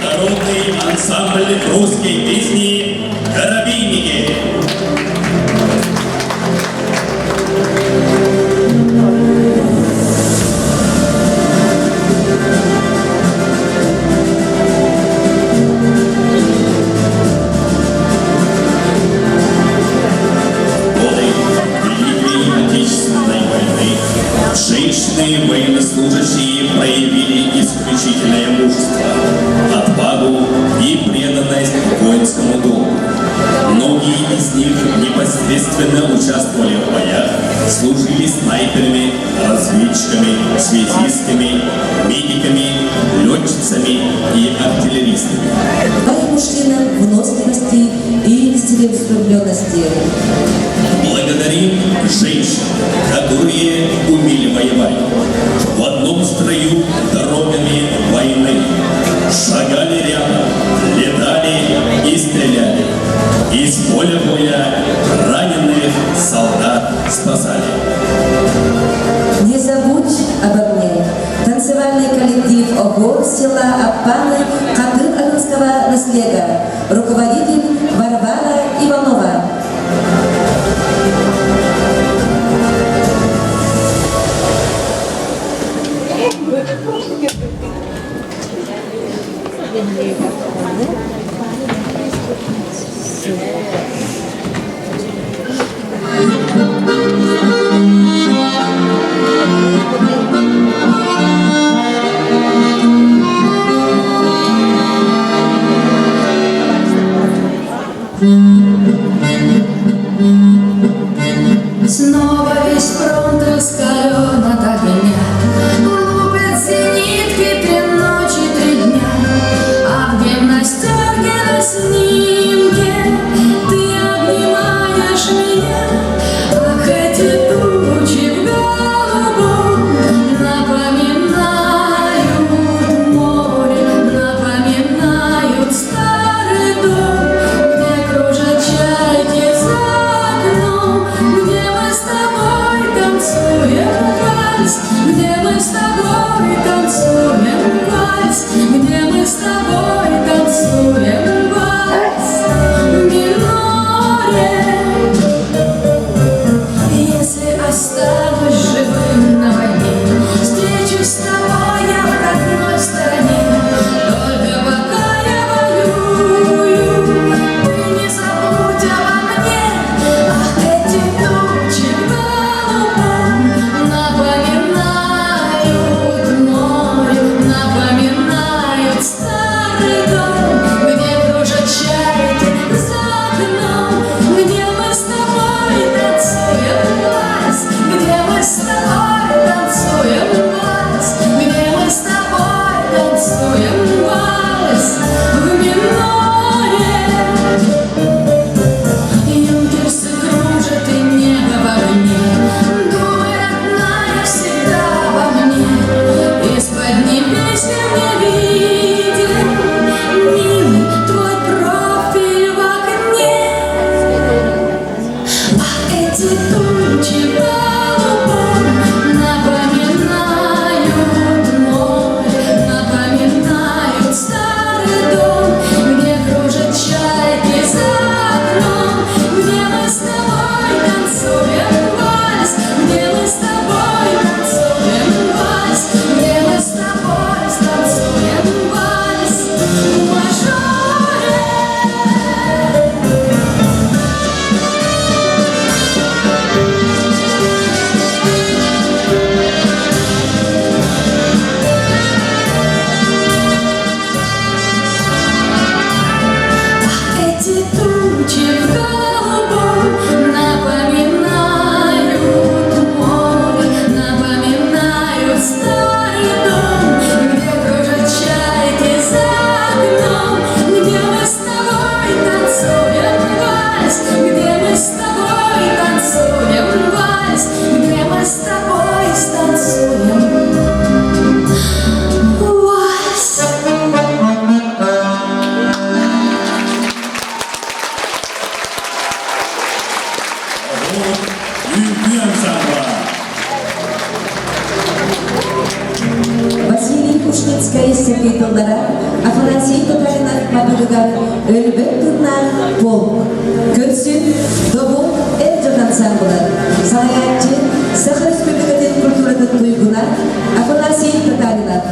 Народный ансамбль русской песни «Коробейники». Женщины военнослужащие проявили исключительное мужество, отвагу и преданность воинскому долгу. Многие из них непосредственно участвовали в боях, служили снайперами, разведчиками, связистами, медиками, летчицами и артиллеристами. Мужчина выносливости и целеустремленности. Благодарим женщин, которые умели воевать. В одном строю дорогами войны. Шагали рядом, летали и стреляли. Из поля боя раненых солдат спасали. Не забудь обо мне. Танцевальный коллектив ОГО села Аппаны Кадыр-Алинского наслега. Руководитель Варвара Иванова. Снова весь фронт раскален от огня. Лупят зенитки 3 ночи, 3 дня. А в гимнастерке на снимке ты обнимаешь меня. Ах, эти тучи в голубом напоминают море, напоминают старый дом, где кружат чайки за окном, где мы с тобой танцуем вальс, где мы с тобой танцуем вальс, где мы с тобой танцуем вальс в миноре. Если останусь живым на войне, встречусь с тобой я в родной стране. Только пока я воюю, ты не забудь обо мне. Ах, эти тучи в голубом напоминают море, напоминают старый дом, где кружат чайки за окном, где мы с тобой танцуем вальс, где мы с тобой танцуем вальс, где мы с тобой танцуем вальс в миноре. Юнкерсы кружат и небо во мне, думай, родная, всегда во мне. Из-под небес мне виден, милый, твой профиль в окне. Ах, эти тучи в голубом напоминают море, напоминают старый дом, где кружат чайки за окном, где мы с тобой танцуем вальс, где мы с тобой танцуем вальс, где мы с тобой танцуем вальс в мажоре. Эти тучи в голубом напоминают море, напоминают старый дом, где кружат чайки за окном, где мы с тобой танцуем вальс, где мы с тобой танцуем вальс, где мы с тобой станцуем вальс. Василий Пушницкая секретаря, Афанасий Татаринов Мабудугар, Өлбек Турнар, Полк, Көрсүн, Добу, Элджон ансамблы, Сараятчы, Сахар Республикатын культуратын туйгуна, Афанасий Татаринов.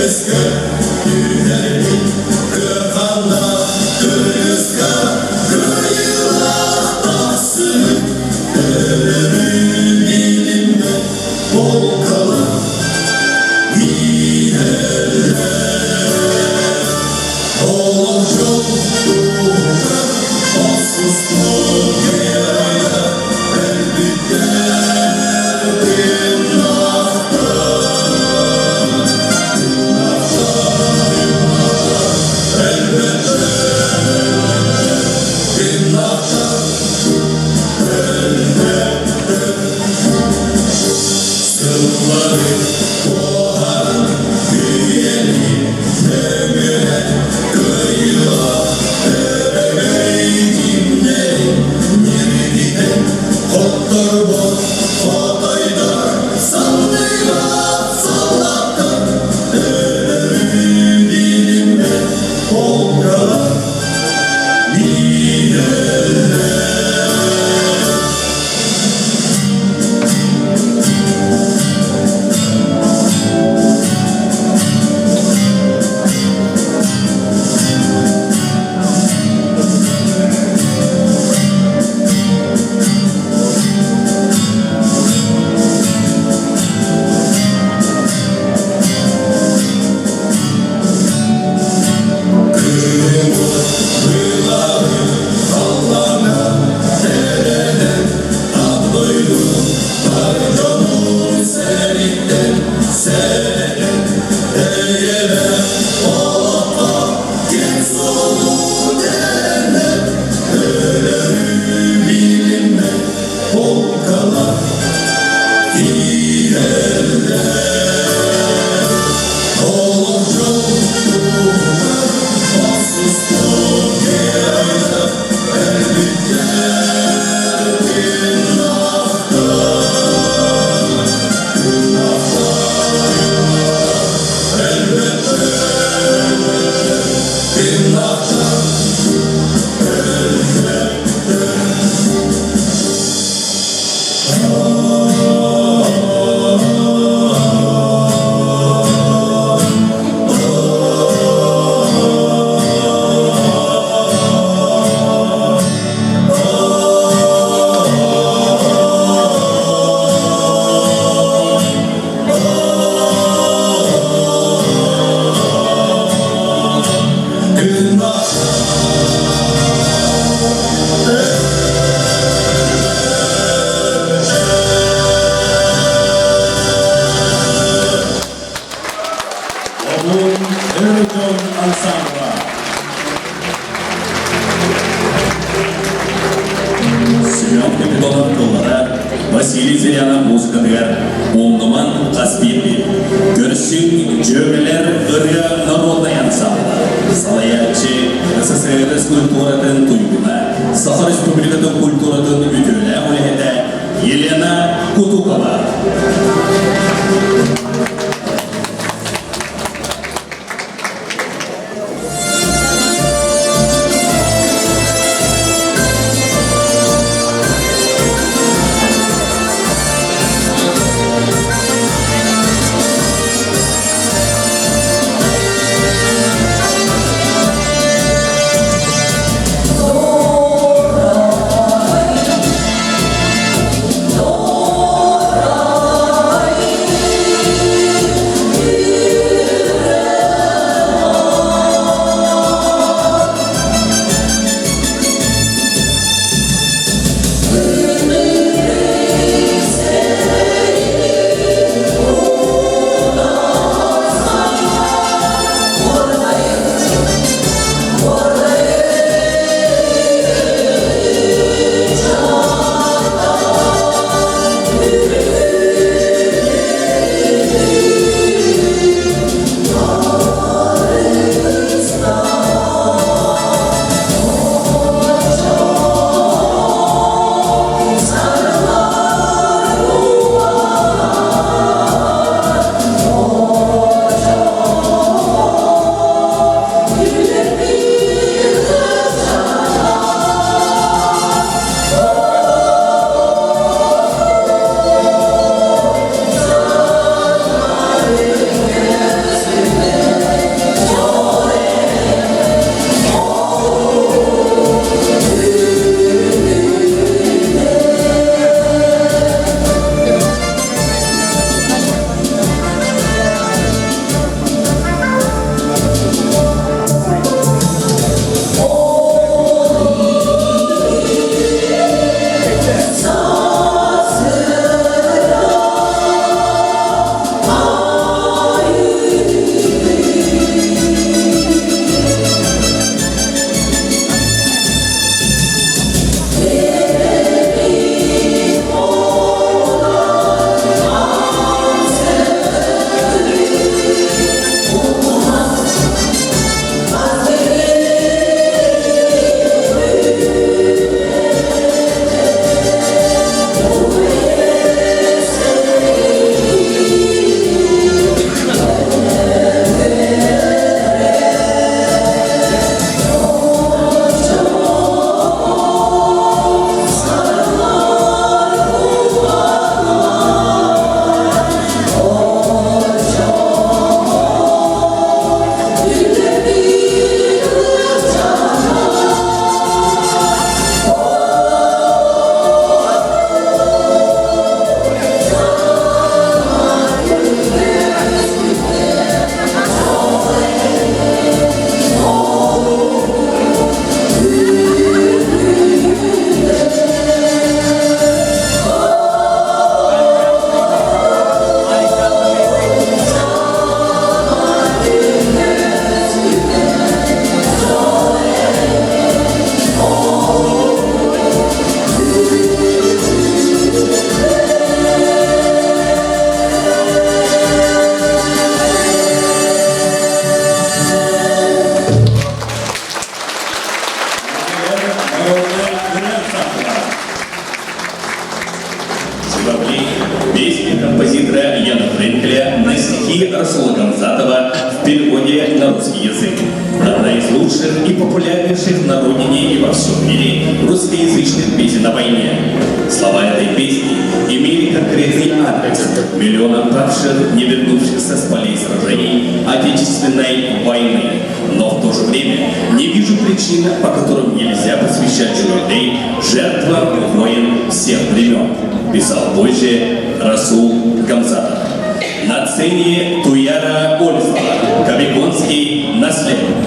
Estabir, Семен Капитонов кыллара, Василий Зырянов музыкатыгар, Умнуман Каспирби, Көршин Жөмелер Ырья народный ансамбла, Салаячы СССР культуратын туйгуна, Сахар Республикатын культуратын үтілі үлеһеті Елена Кутукова. Песня композитора Яна Френкеля на стихи Расула Гамзатова в переводе на русский язык. Одна из лучших и популярнейших на родине и во всем мире русскоязычных песен о войне. Слова этой песни имели конкретный адрес миллионам павших, не вернувшихся с полей сражений Отечественной войны. Но в то же время не вижу причин, по которым нельзя посвящать людей жертвам войн всех времен, писал позже Расул Гамзатов. На сцене Туяра Ольфа, Кобяконский наследник.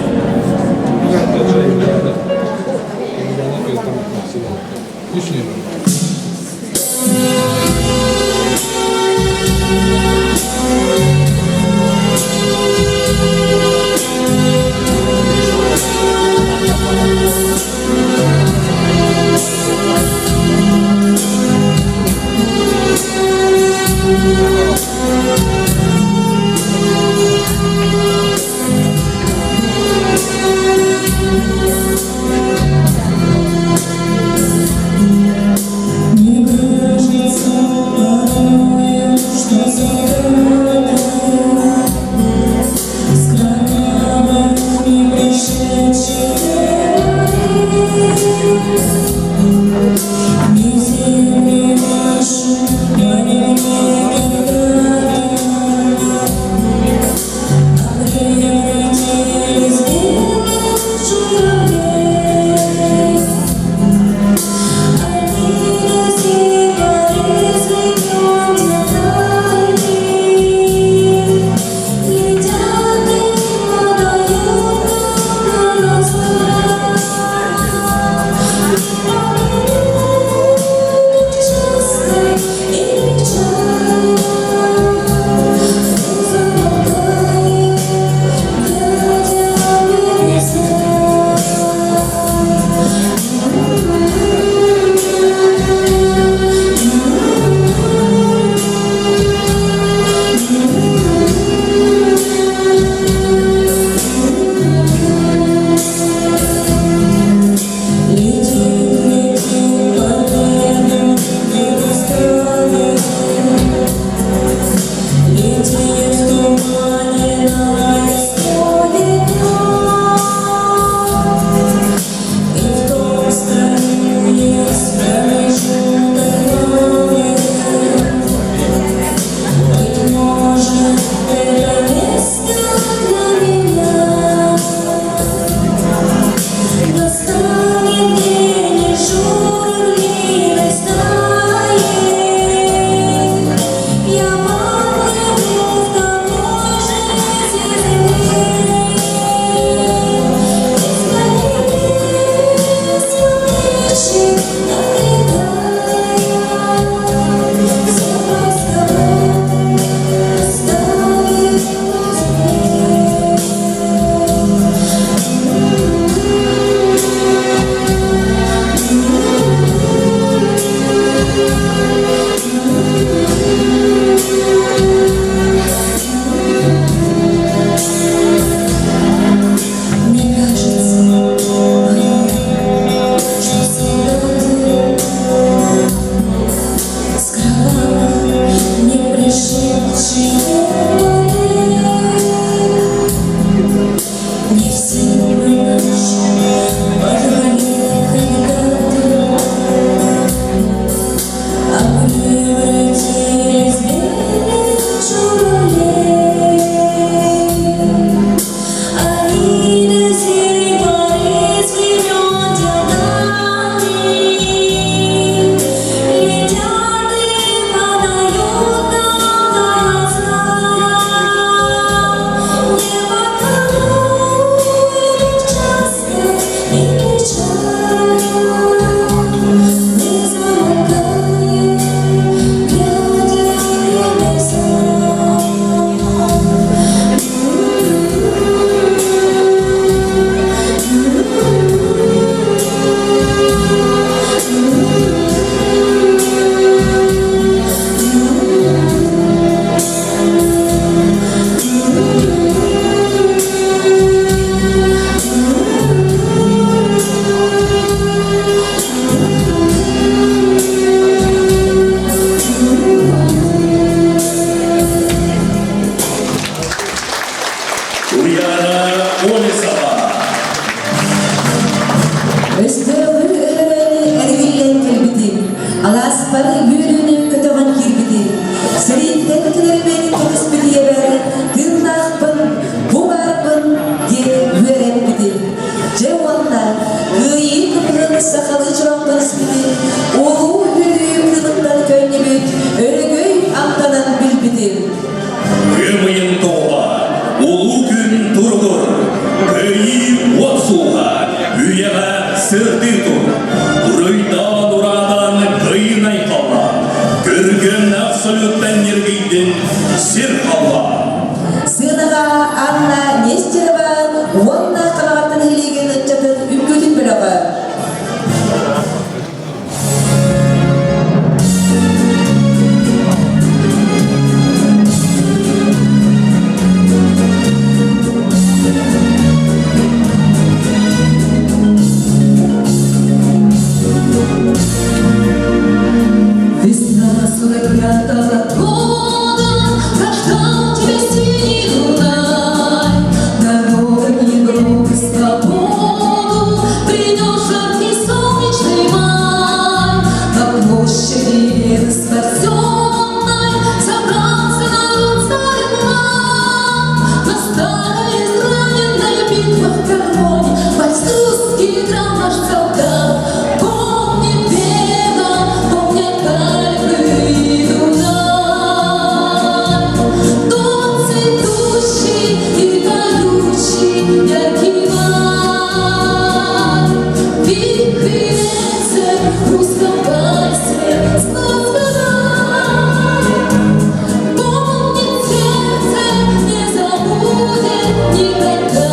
Мне кажется, что солдаты Asparı büyülüğünü kötüğün kirbidi. Sırıyıkten tülermeni kötüspü diye beri. Gırnakpın, bumarpın diye üyeretbidi. Cevvalla gıyı kıpırın sakalı çıraqtan ispidi. Oğlu büyülüğü kılıktan köynebüt. Örgöy amtanan bilbidi. Ömüyün doğma, ulu gün turdur. Köyü ot suğa, üyeğe sırtı tur. Uruydan uradan kıyınay kalla. Görgün absolütten yergeydin sir kalla. Sığınağa Anna Nesterova, onunla kalağıttan hilegen ıtçatın ümkütün bölüğü. Весна 45-го года рождал тебя синий Дунай. Дорога Европы свободу принес жаркий солнечный май. На площади Лены спасенной собрался народ старина. На старой израненной битвах в Кармоне вальс-русский играл наш солдат. Помнит пена, помнят Альпы и Дунай. Тот цветущий и поющий яркий май. Вихрь ветер в русском вальсе сквозь года. Помнит сердце, не забудет никогда.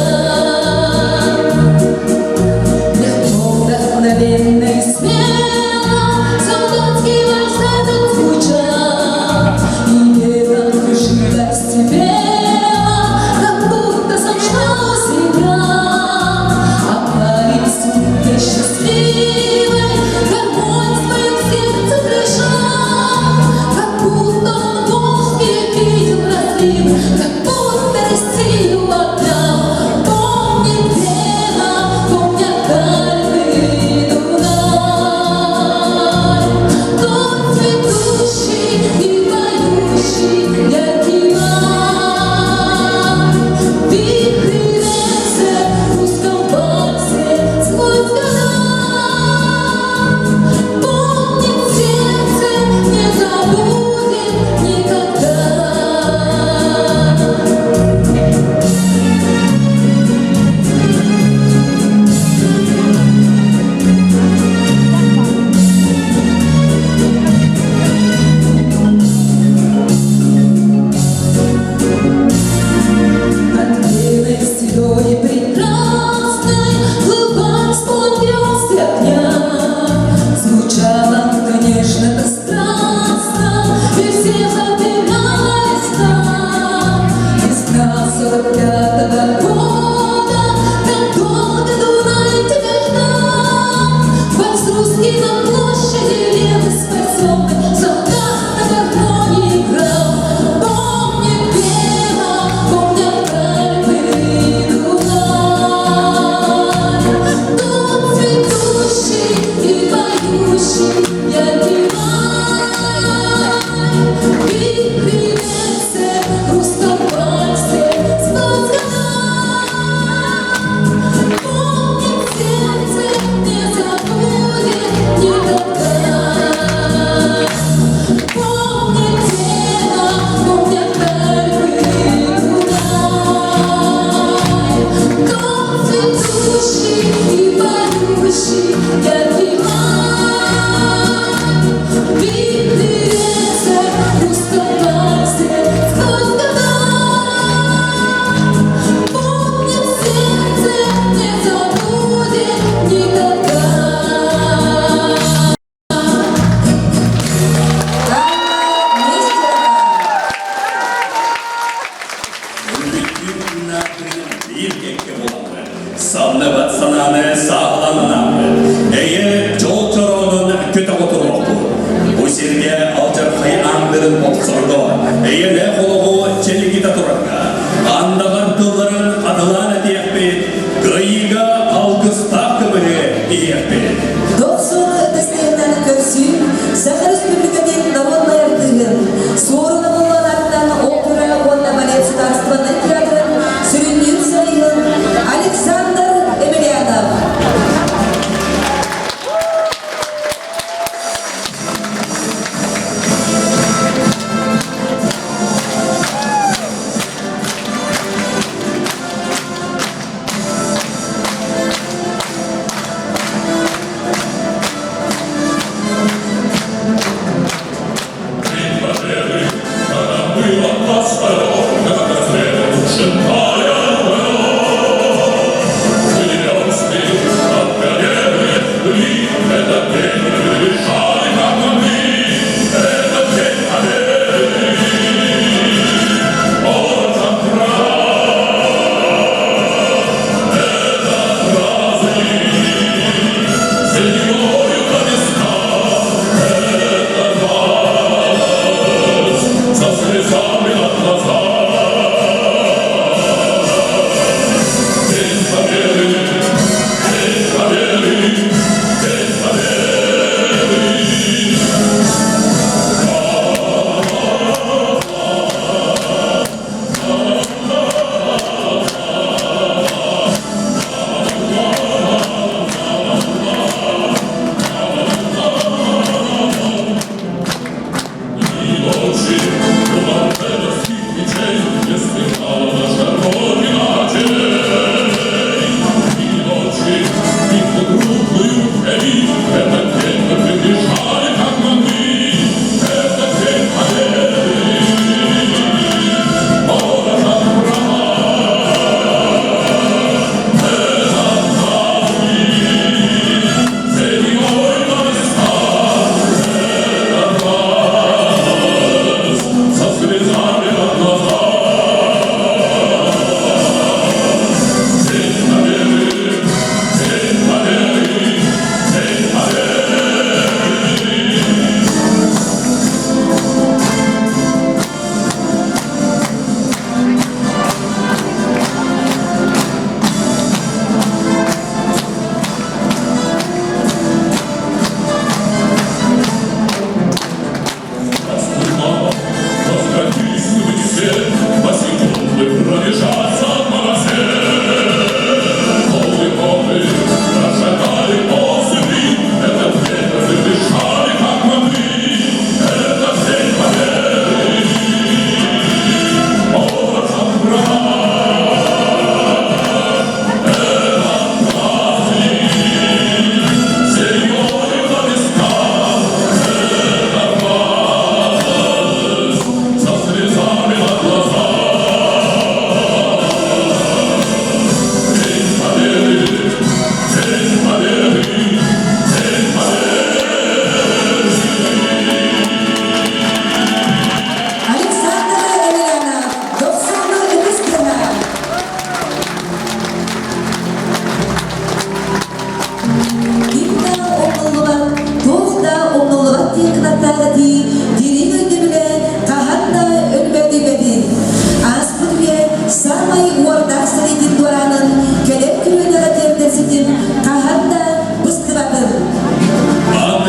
Легко, вдохновенно и смело солдатский вальс этот звучал. И нервно живость пела, как будто сам Штраус играл. А парень сутки счастливый гармонь свою в сердце прижал. Как будто он Волжье видел разлив, как будто Россию отдал. Помнит пена, помнят Альпы и Дунай. Тот цветущий и поющий яркий май. Вихрь ветер в русском вальсе сквозь года. Помнит сердце, не забудет никогда. Над белой седой и прекрасной плыл вальс под грёзды огня. Звучал он, конечно, страстно, и все запинались там. Весна 45-го года, как долго Дунай тебя ждал. Вальс русский на площади Лены спасенной солдат на гармонии играл. Помнит пена, помнят Альпы и Дунай. Тот цветущий и поющий яркий май. Вихрь ветер в русском вальсе сквозь года. Помнит сердце, не забудет никогда. Помнит пена, помнят Альпы и Дунай. Тот цветущий и поющий яркий май. Вихрь ветер в русском вальсе сквозь года. Помнит сердце, не забудет никогда. Sanne batsanane sağlananane. Eye çok çoronun kötü oturmaktu. Bu sirge alçar kayandırın oksordu. Eye ne koluğu çelikite turakka. Andagan tılların adılan diyekbet. Gıyıga algıs takımı diyekbet. Doksun öteslerden körsün, Sakar üstü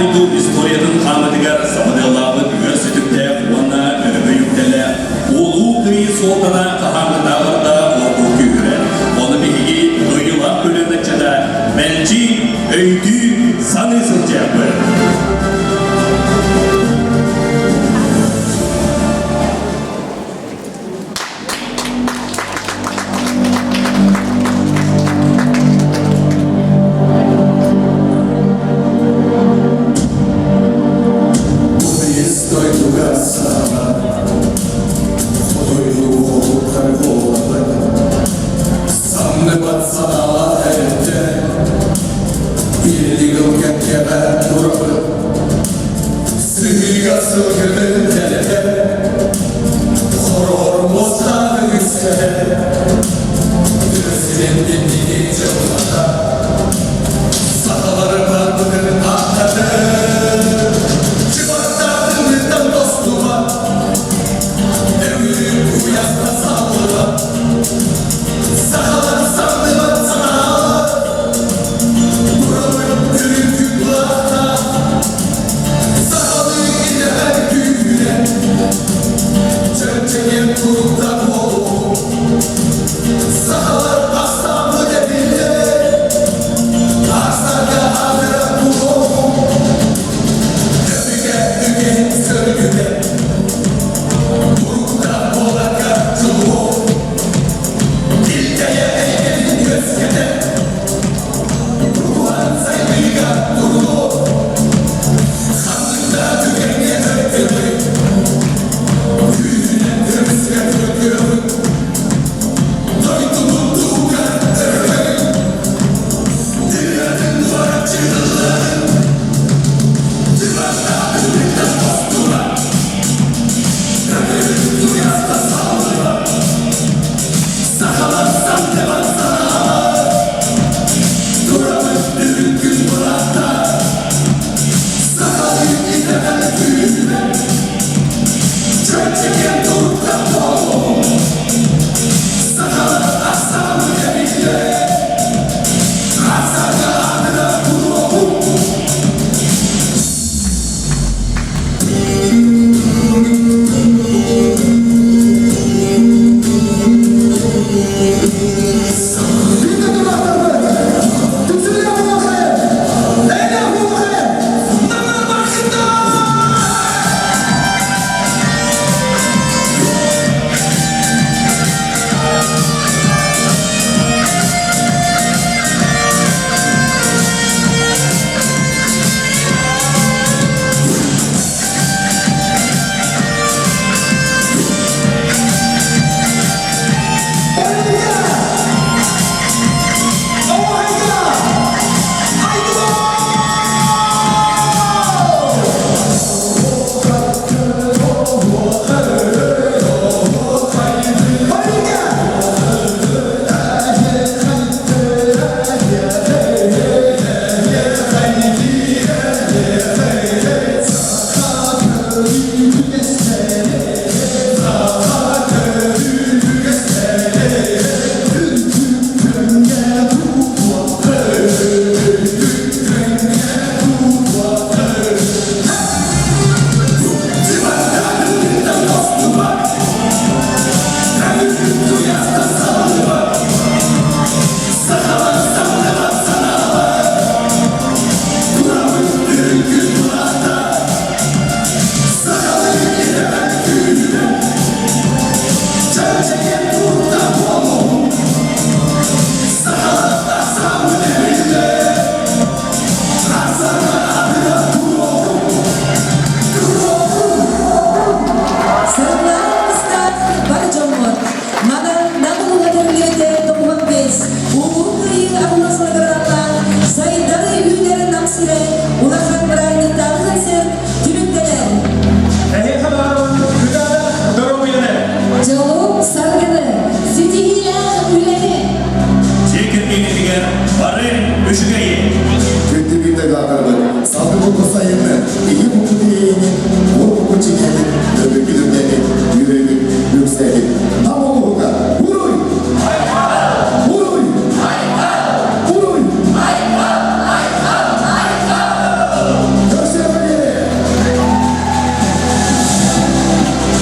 дойду историятын хамыдыгар самыдылабы үгерсүтүкте уанна өрбөйүктеле. Улу кыйы солтана кахамыдагырда орду күйрі. Оны бігігі дойдылап бөлінікчіда мәлчи өйді санысын жапы. Сыйга сылгырды